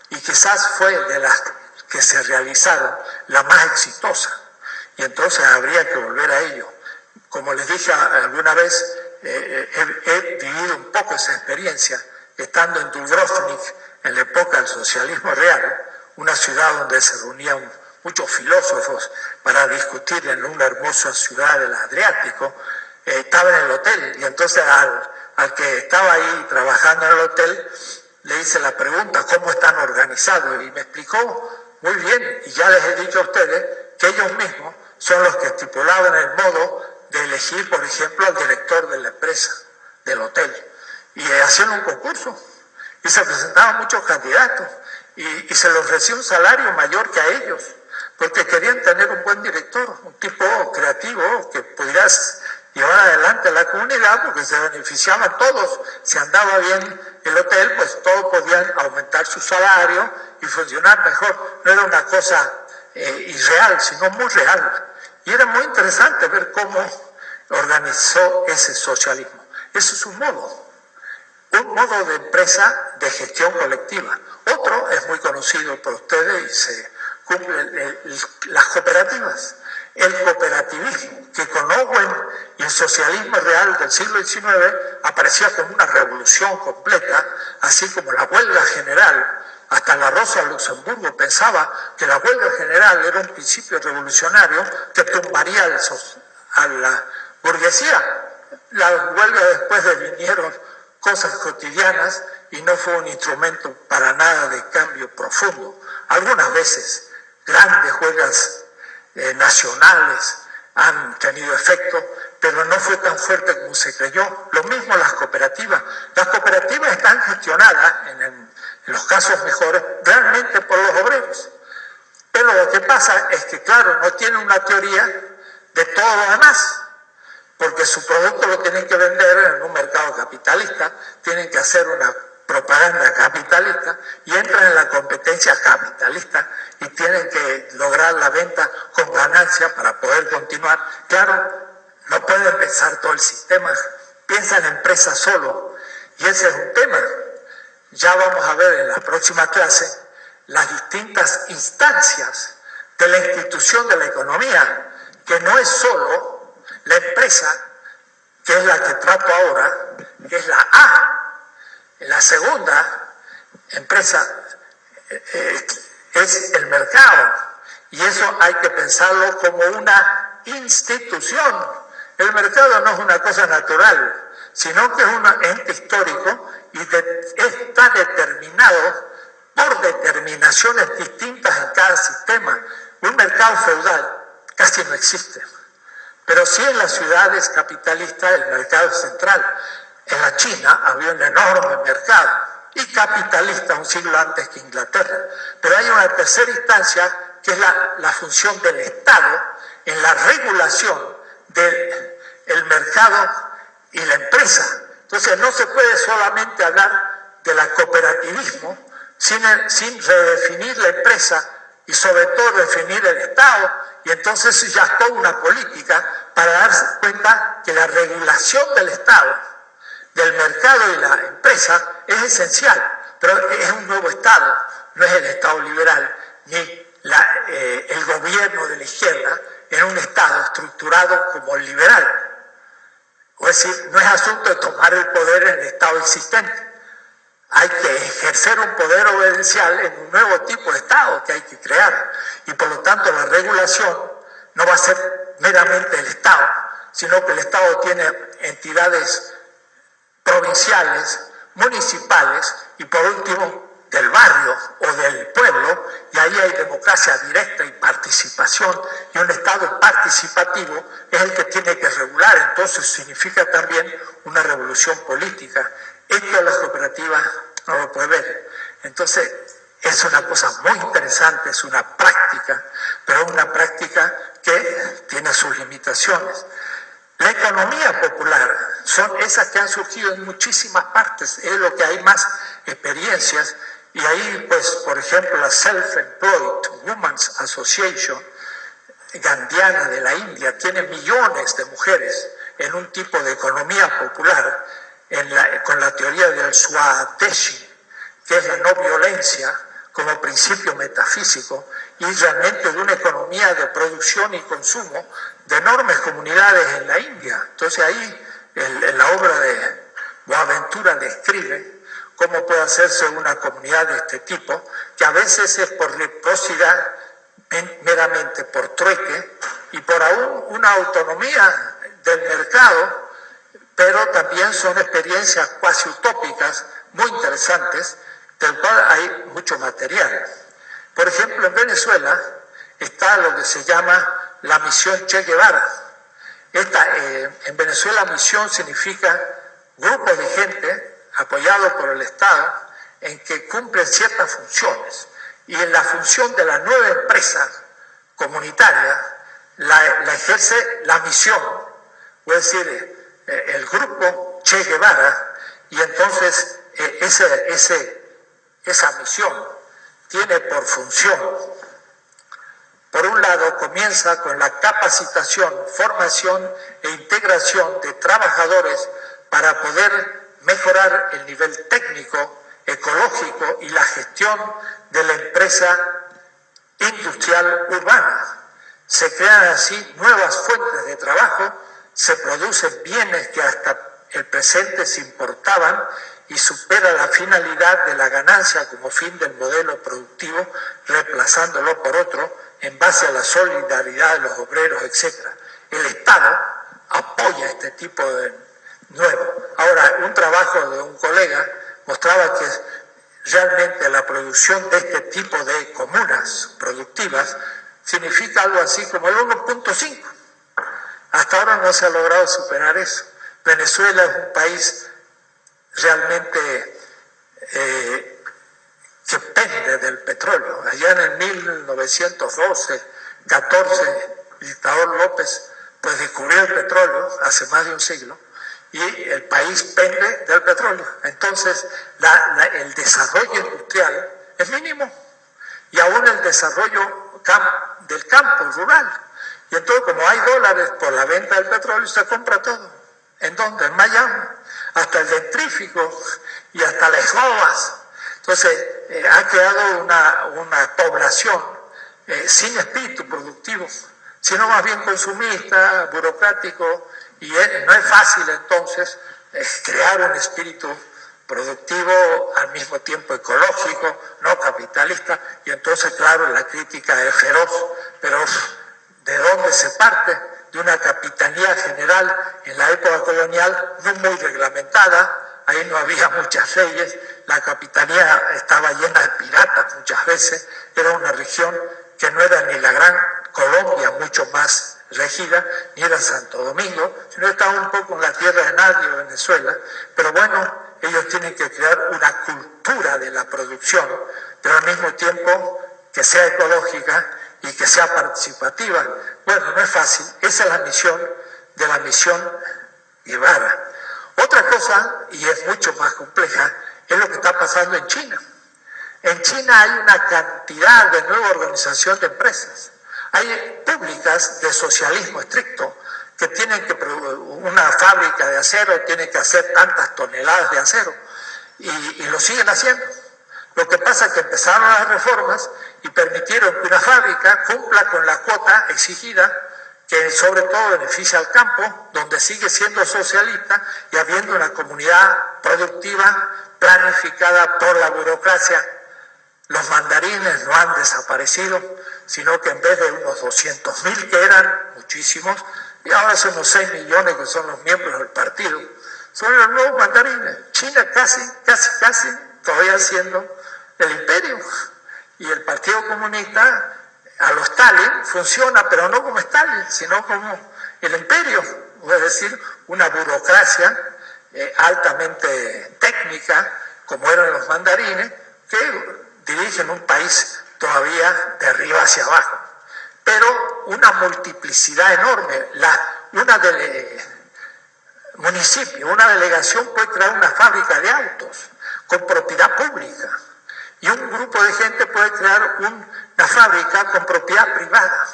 y quizás fue de las que se realizaron la más exitosa, y entonces habría que volver a ello. Como les dije alguna vez, he vivido un poco esa experiencia estando en Dubrovnik en la época del socialismo real, una ciudad donde se reunían muchos filósofos para discutir en una hermosa ciudad del Adriático. Estaba en el hotel y entonces al que estaba ahí trabajando en el hotel le hice la pregunta, ¿cómo están organizados? Y me explicó muy bien, y ya les he dicho a ustedes que ellos mismos son los que estipulaban el modo de elegir, por ejemplo, al director de la empresa, del hotel, y hacían un concurso y se presentaban muchos candidatos y se les ofrecía un salario mayor que a ellos porque querían tener un buen director, un tipo creativo que pudiera llevar adelante la comunidad, porque se beneficiaban todos. Si andaba bien el hotel, pues todos podían aumentar su salario y funcionar mejor. No era una cosa irreal, sino muy real. Y era muy interesante ver cómo organizó ese socialismo. Eso es un modo de empresa de gestión colectiva. Otro es muy conocido por ustedes y se cumple las cooperativas. El cooperativismo, que con Owen y el socialismo real del siglo XIX aparecía como una revolución completa, así como la huelga general. Hasta la Rosa Luxemburgo pensaba que la huelga general era un principio revolucionario que tumbaría a la burguesía. La huelga después devinieron cosas cotidianas y no fue un instrumento para nada de cambio profundo. Algunas veces grandes huelgas nacionales han tenido efecto, pero no fue tan fuerte como se creyó. Lo mismo las cooperativas. Las cooperativas están gestionadas, en los casos mejores, realmente por los obreros. Pero lo que pasa es que, claro, no tienen una teoría de todo lo demás, porque su producto lo tienen que vender en un mercado capitalista, tienen que hacer una propaganda capitalista y entran en la competencia capitalista y tienen que lograr la venta con ganancia para poder continuar. Claro, no pueden pensar todo el sistema, piensan en empresa solo, y ese es un tema. Ya vamos a ver en la próxima clase las distintas instancias de la institución de la economía, que no es solo la empresa, que es la que trato ahora, que es la A. La segunda empresa es el mercado, y eso hay que pensarlo como una institución. El mercado no es una cosa natural, sino que es un ente histórico y está determinado por determinaciones distintas en cada sistema. Un mercado feudal casi no existe, pero sí en las ciudades capitalistas el mercado es central. En la China había un enorme mercado y capitalista un siglo antes que Inglaterra. Pero hay una tercera instancia que es la función del Estado en la regulación del mercado y la empresa. Entonces no se puede solamente hablar del cooperativismo sin redefinir la empresa y sobre todo definir el Estado, y entonces ya es toda una política para darse cuenta que la regulación del Estado, del mercado y la empresa es esencial, pero es un nuevo Estado, no es el Estado liberal ni el gobierno de la izquierda en un Estado estructurado como el liberal. Es decir, no es asunto de tomar el poder en el Estado existente. Hay que ejercer un poder obedencial en un nuevo tipo de Estado que hay que crear. Y por lo tanto la regulación no va a ser meramente el Estado, sino que el Estado tiene entidades provinciales, municipales y por último del barrio o del pueblo, y ahí hay democracia directa y participación, y un Estado participativo es el que tiene que regular. Entonces significa también una revolución política. Esto las cooperativas no lo puede ver. Entonces es una cosa muy interesante, es una práctica, pero una práctica que tiene sus limitaciones. La economía popular son esas que han surgido en muchísimas partes, es lo que hay más experiencias, y ahí pues por ejemplo la Self-Employed Women's Association gandiana de la India tiene millones de mujeres en un tipo de economía popular con la teoría del Swadeshi, que es la no violencia como principio metafísico, y realmente de una economía de producción y consumo de enormes comunidades en la India. Entonces ahí en la obra de Boaventura describe cómo puede hacerse una comunidad de este tipo, que a veces es por reciprocidad, meramente por trueque, y por aún una autonomía del mercado, pero también son experiencias cuasi utópicas muy interesantes, del cual hay mucho material. Por ejemplo, en Venezuela está lo que se llama la misión Che Guevara. En Venezuela misión significa grupos de gente apoyados por el Estado en que cumplen ciertas funciones, y en la función de la nueva empresa comunitaria la ejerce la misión, es decir, el grupo Che Guevara, y entonces esa misión tiene por función, por un lado, comienza con la capacitación, formación e integración de trabajadores para poder mejorar el nivel técnico, ecológico y la gestión de la empresa industrial urbana. Se crean así nuevas fuentes de trabajo, se producen bienes que hasta el presente se importaban y supera la finalidad de la ganancia como fin del modelo productivo, reemplazándolo por otro en base a la solidaridad de los obreros, etc. El Estado apoya este tipo de nuevo. Ahora, un trabajo de un colega mostraba que realmente la producción de este tipo de comunas productivas significa algo así como el 1.5. Hasta ahora no se ha logrado superar eso. Venezuela es un país realmente que pende del petróleo. Allá en el 1912, 14, el dictador López pues descubrió el petróleo hace más de un siglo, y el país pende del petróleo. Entonces el desarrollo industrial es mínimo, y aún el desarrollo del campo rural. Y entonces, como hay dólares por la venta del petróleo, se compra todo. ¿En dónde? En Miami. Hasta el dentrífico y hasta las escobas. Entonces, ha creado una población sin espíritu productivo, sino más bien consumista, burocrático, y no es fácil entonces crear un espíritu productivo al mismo tiempo ecológico, no capitalista, y entonces, claro, la crítica es feroz, pero ¿de dónde se parte? De una capitanía general en la época colonial no muy reglamentada, ahí no había muchas leyes, la capitanía estaba llena de piratas muchas veces, era una región que no era ni la gran Colombia, mucho más regida, ni era Santo Domingo, sino estaba un poco en la tierra de nadie, Venezuela, pero bueno, ellos tienen que crear una cultura de la producción, pero al mismo tiempo que sea ecológica y que sea participativa. Bueno, no es fácil, esa es la misión de la misión Guevara. Otra cosa, y es mucho más compleja, es lo que está pasando en China. En China hay una cantidad de nueva organización de empresas. Hay públicas de socialismo estricto que tienen que, una fábrica de acero tiene que hacer tantas toneladas de acero y lo siguen haciendo. Lo que pasa es que empezaron las reformas y permitieron que una fábrica cumpla con la cuota exigida, que sobre todo beneficia al campo, donde sigue siendo socialista y habiendo una comunidad productiva planificada por la burocracia. Los mandarines no han desaparecido, sino que en vez de unos 200.000 que eran, muchísimos, y ahora son unos 6 millones que son los miembros del partido, son los nuevos mandarines. China casi todavía siendo el imperio. Y el Partido Comunista, a los Stalin, funciona, pero no como Stalin, sino como el imperio, es decir, una burocracia altamente técnica, como eran los mandarines, que dirigen un país todavía de arriba hacia abajo. Pero una multiplicidad enorme. Municipio, una delegación puede crear una fábrica de autos con propiedad pública. Y un grupo de gente puede crear una fábrica con propiedad privada,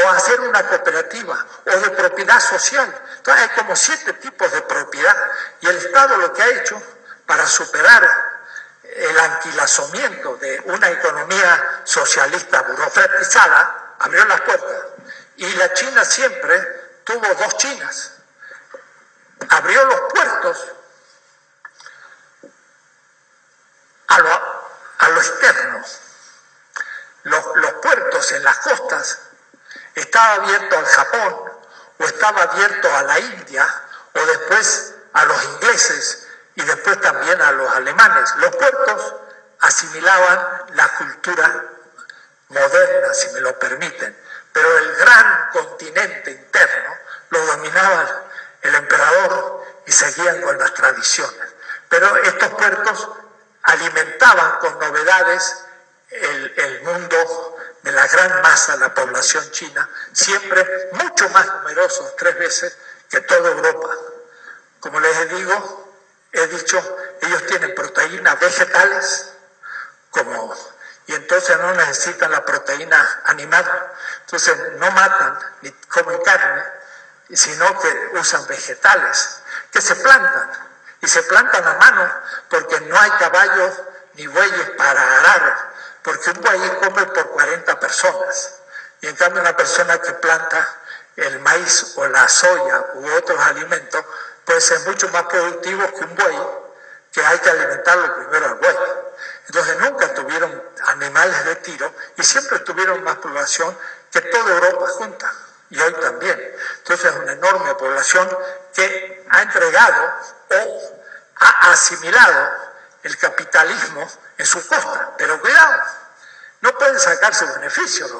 o hacer una cooperativa, o de propiedad social. Entonces hay como 7 tipos de propiedad. Y el Estado lo que ha hecho para superar el anquilosamiento de una economía socialista burocratizada, abrió las puertas. Y la China siempre tuvo 2 Chinas. Abrió los puertos a lo externo. Los puertos en las costas estaba abierto al Japón, o estaba abierto a la India, o después a los ingleses, y después también a los alemanes. Los puertos asimilaban la cultura moderna, si me lo permiten, pero el gran continente interno lo dominaba el emperador y seguían con las tradiciones. Pero estos puertos alimentaban con novedades el mundo de la gran masa de la población china, siempre mucho más numerosos 3 veces que toda Europa. Como les he dicho, ellos tienen proteínas vegetales, y entonces no necesitan la proteína animal. Entonces no matan ni comen carne, sino que usan vegetales que se plantan, y se plantan a mano, porque no hay caballos ni bueyes para arar, porque un buey come por 40 personas, y en cambio una persona que planta el maíz o la soya u otros alimentos puede ser mucho más productivo que un buey, que hay que alimentarlo primero al buey. Entonces nunca tuvieron animales de tiro y siempre tuvieron más población que toda Europa junta, y hoy también. Entonces es una enorme población que ha entregado o ha asimilado el capitalismo en su costa. Pero cuidado, no pueden sacarse beneficios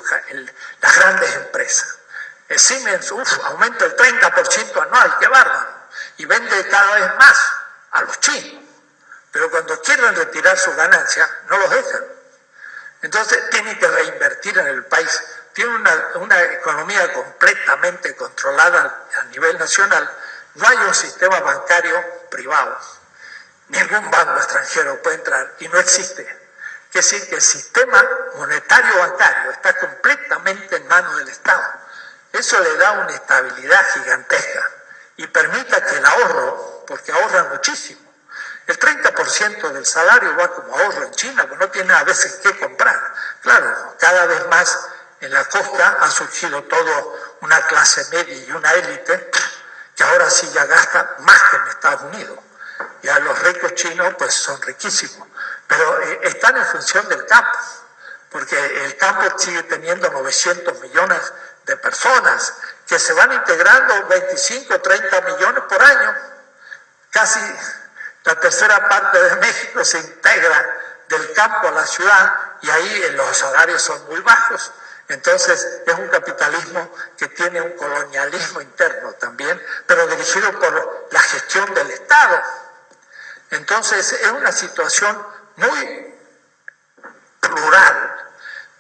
las grandes empresas. El Siemens aumenta el 30% anual, qué bárbaro, y vende cada vez más a los chinos. Pero cuando quieren retirar sus ganancias, no los dejan. Entonces tienen que reinvertir en el país. Tienen una economía completamente controlada a nivel nacional. No hay un sistema bancario privado. Ningún banco extranjero puede entrar, y no existe. Quiere decir que el sistema monetario bancario está completamente en manos del Estado. Eso le da una estabilidad gigantesca y permite que el ahorro, porque ahorran muchísimo. El 30% del salario va como ahorro en China, porque no tiene a veces qué comprar. Claro, cada vez más en la costa ha surgido toda una clase media y una élite que ahora sí ya gasta más que en Estados Unidos. Ya los ricos chinos pues son riquísimos, pero están en función del campo, porque el campo sigue teniendo 900 millones de personas que se van integrando 25, 30 millones por año. Casi la tercera parte de México se integra del campo a la ciudad, y ahí los salarios son muy bajos. Entonces es un capitalismo que tiene un colonialismo interno también, pero dirigido por la gestión del Estado. Entonces es una situación muy plural,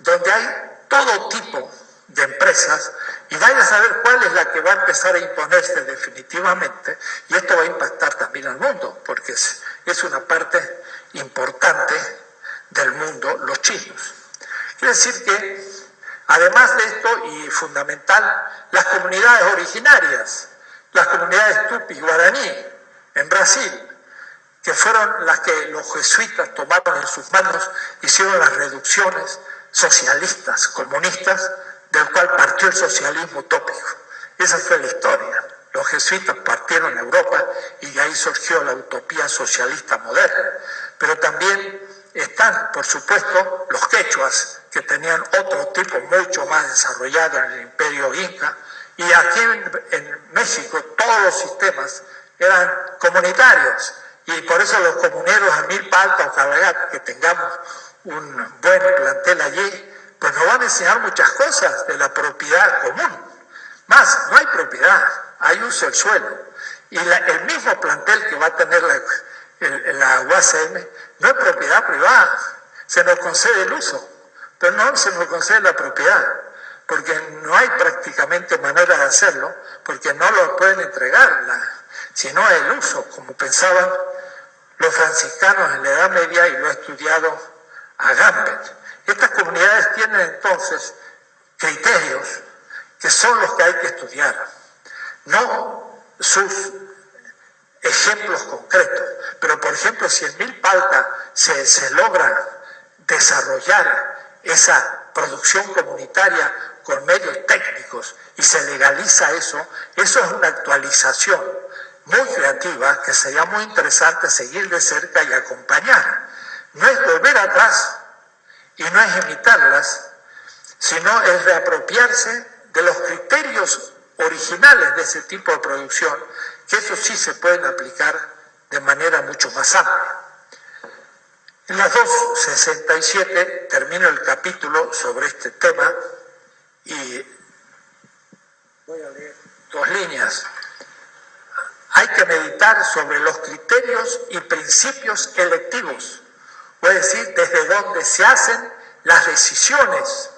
donde hay todo tipo de empresas, y vaya a saber cuál es la que va a empezar a imponerse definitivamente, y esto va a impactar también al mundo, porque es una parte importante del mundo, los chinos. Quiere decir que, además de esto, y fundamental, las comunidades originarias, las comunidades tupi guaraní en Brasil, que fueron las que los jesuitas tomaron en sus manos, hicieron las reducciones socialistas, comunistas, del cual partió el socialismo utópico. Esa fue la historia. Los jesuitas partieron a Europa y de ahí surgió la utopía socialista moderna. Pero también están, por supuesto, los quechuas, que tenían otro tipo mucho más desarrollado en el imperio inca, y aquí en México todos los sistemas eran comunitarios, y por eso los comuneros a Milpa Alta o Calagat, que tengamos un buen plantel allí, pues nos van a enseñar muchas cosas de la propiedad común. Más, no hay propiedad, hay uso del suelo. Y el mismo plantel que va a tener la UACM no es propiedad privada, se nos concede el uso, pero no se nos concede la propiedad, porque no hay prácticamente manera de hacerlo, porque no lo pueden entregar, sino el uso, como pensaban los franciscanos en la Edad Media, y lo ha estudiado Agamben. Estas comunidades tienen entonces criterios que son los que hay que estudiar, no sus ejemplos concretos. Pero, por ejemplo, si en Milpa Alta se logra desarrollar esa producción comunitaria con medios técnicos y se legaliza eso, eso es una actualización muy creativa que sería muy interesante seguir de cerca y acompañar. No es volver atrás y no es imitarlas, sino es reapropiarse de los criterios originales de ese tipo de producción, que eso sí se pueden aplicar de manera mucho más amplia. En las 2:67 termino el capítulo sobre este tema y voy a leer 2 líneas. Hay que meditar sobre los criterios y principios electivos, es decir, desde donde se hacen las decisiones,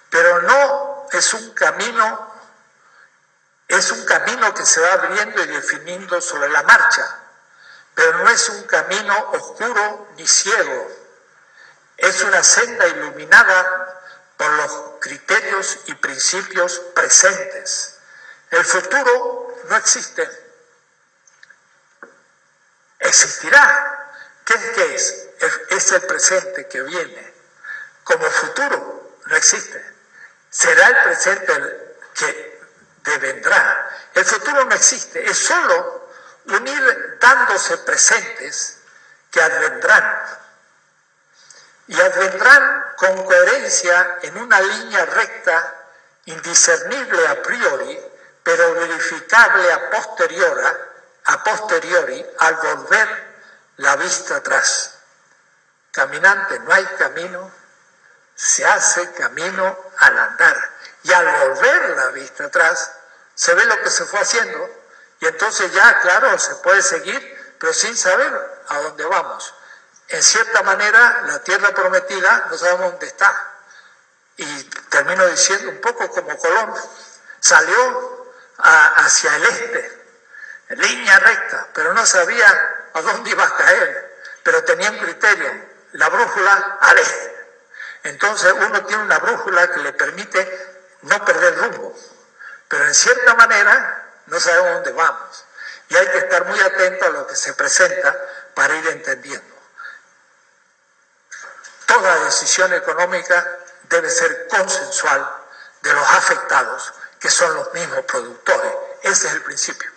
pero no es un camino que se va abriendo y definiendo sobre la marcha, pero no es un camino oscuro ni ciego, es una senda iluminada por los criterios y principios presentes. El futuro no existe, existirá. ¿Qué es? Es el presente que viene. Como futuro no existe. Será el presente el que devendrá. El futuro no existe, es solo unir dándose presentes que advendrán. Y advendrán con coherencia en una línea recta, indiscernible a priori, pero verificable a posteriori al volver la vista atrás. Caminante, no hay camino, se hace camino al andar. Y al volver la vista atrás, se ve lo que se fue haciendo, y entonces ya, claro, se puede seguir, pero sin saber a dónde vamos. En cierta manera, la tierra prometida no sabemos dónde está. Y termino diciendo un poco como Colón, salió hacia el este, en línea recta, pero no sabía a dónde iba a caer, pero tenía un criterio, la brújula al este. Entonces uno tiene una brújula que le permite no perder rumbo, pero en cierta manera no sabemos dónde vamos, y hay que estar muy atento a lo que se presenta para ir entendiendo. Toda decisión económica debe ser consensual de los afectados, que son los mismos productores. Ese es el principio.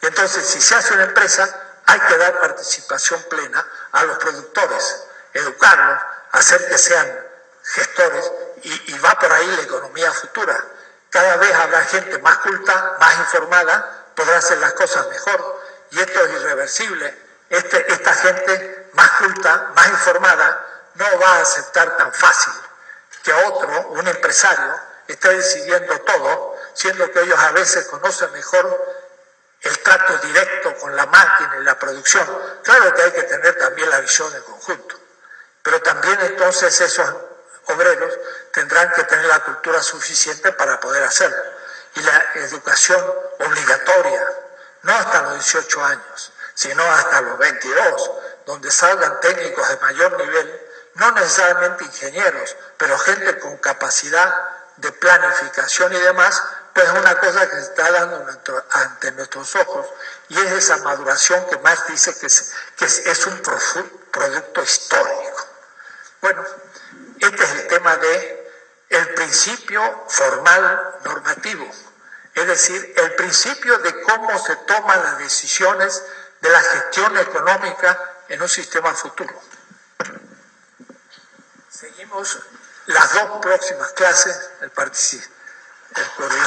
Y entonces, si se hace una empresa, hay que dar participación plena a los productores, educarlos, hacer que sean gestores, y va por ahí la economía futura. Cada vez habrá gente más culta, más informada, podrá hacer las cosas mejor, y esto es irreversible. Esta gente más culta, más informada, no va a aceptar tan fácil que otro, un empresario, está decidiendo todo, siendo que ellos a veces conocen mejor el trato directo con la máquina y la producción. Claro que hay que tener también la visión en conjunto, pero también entonces esos obreros tendrán que tener la cultura suficiente para poder hacerlo. Y la educación obligatoria, no hasta los 18 años, sino hasta los 22, donde salgan técnicos de mayor nivel, no necesariamente ingenieros, pero gente con capacidad de planificación y demás, pues es una cosa que se está dando ante nuestros ojos, y es esa maduración que Marx dice que es un producto histórico. Bueno, este es el tema de el principio formal normativo, es decir, el principio de cómo se toman las decisiones de la gestión económica en un sistema futuro. Seguimos las dos próximas clases, el coordinador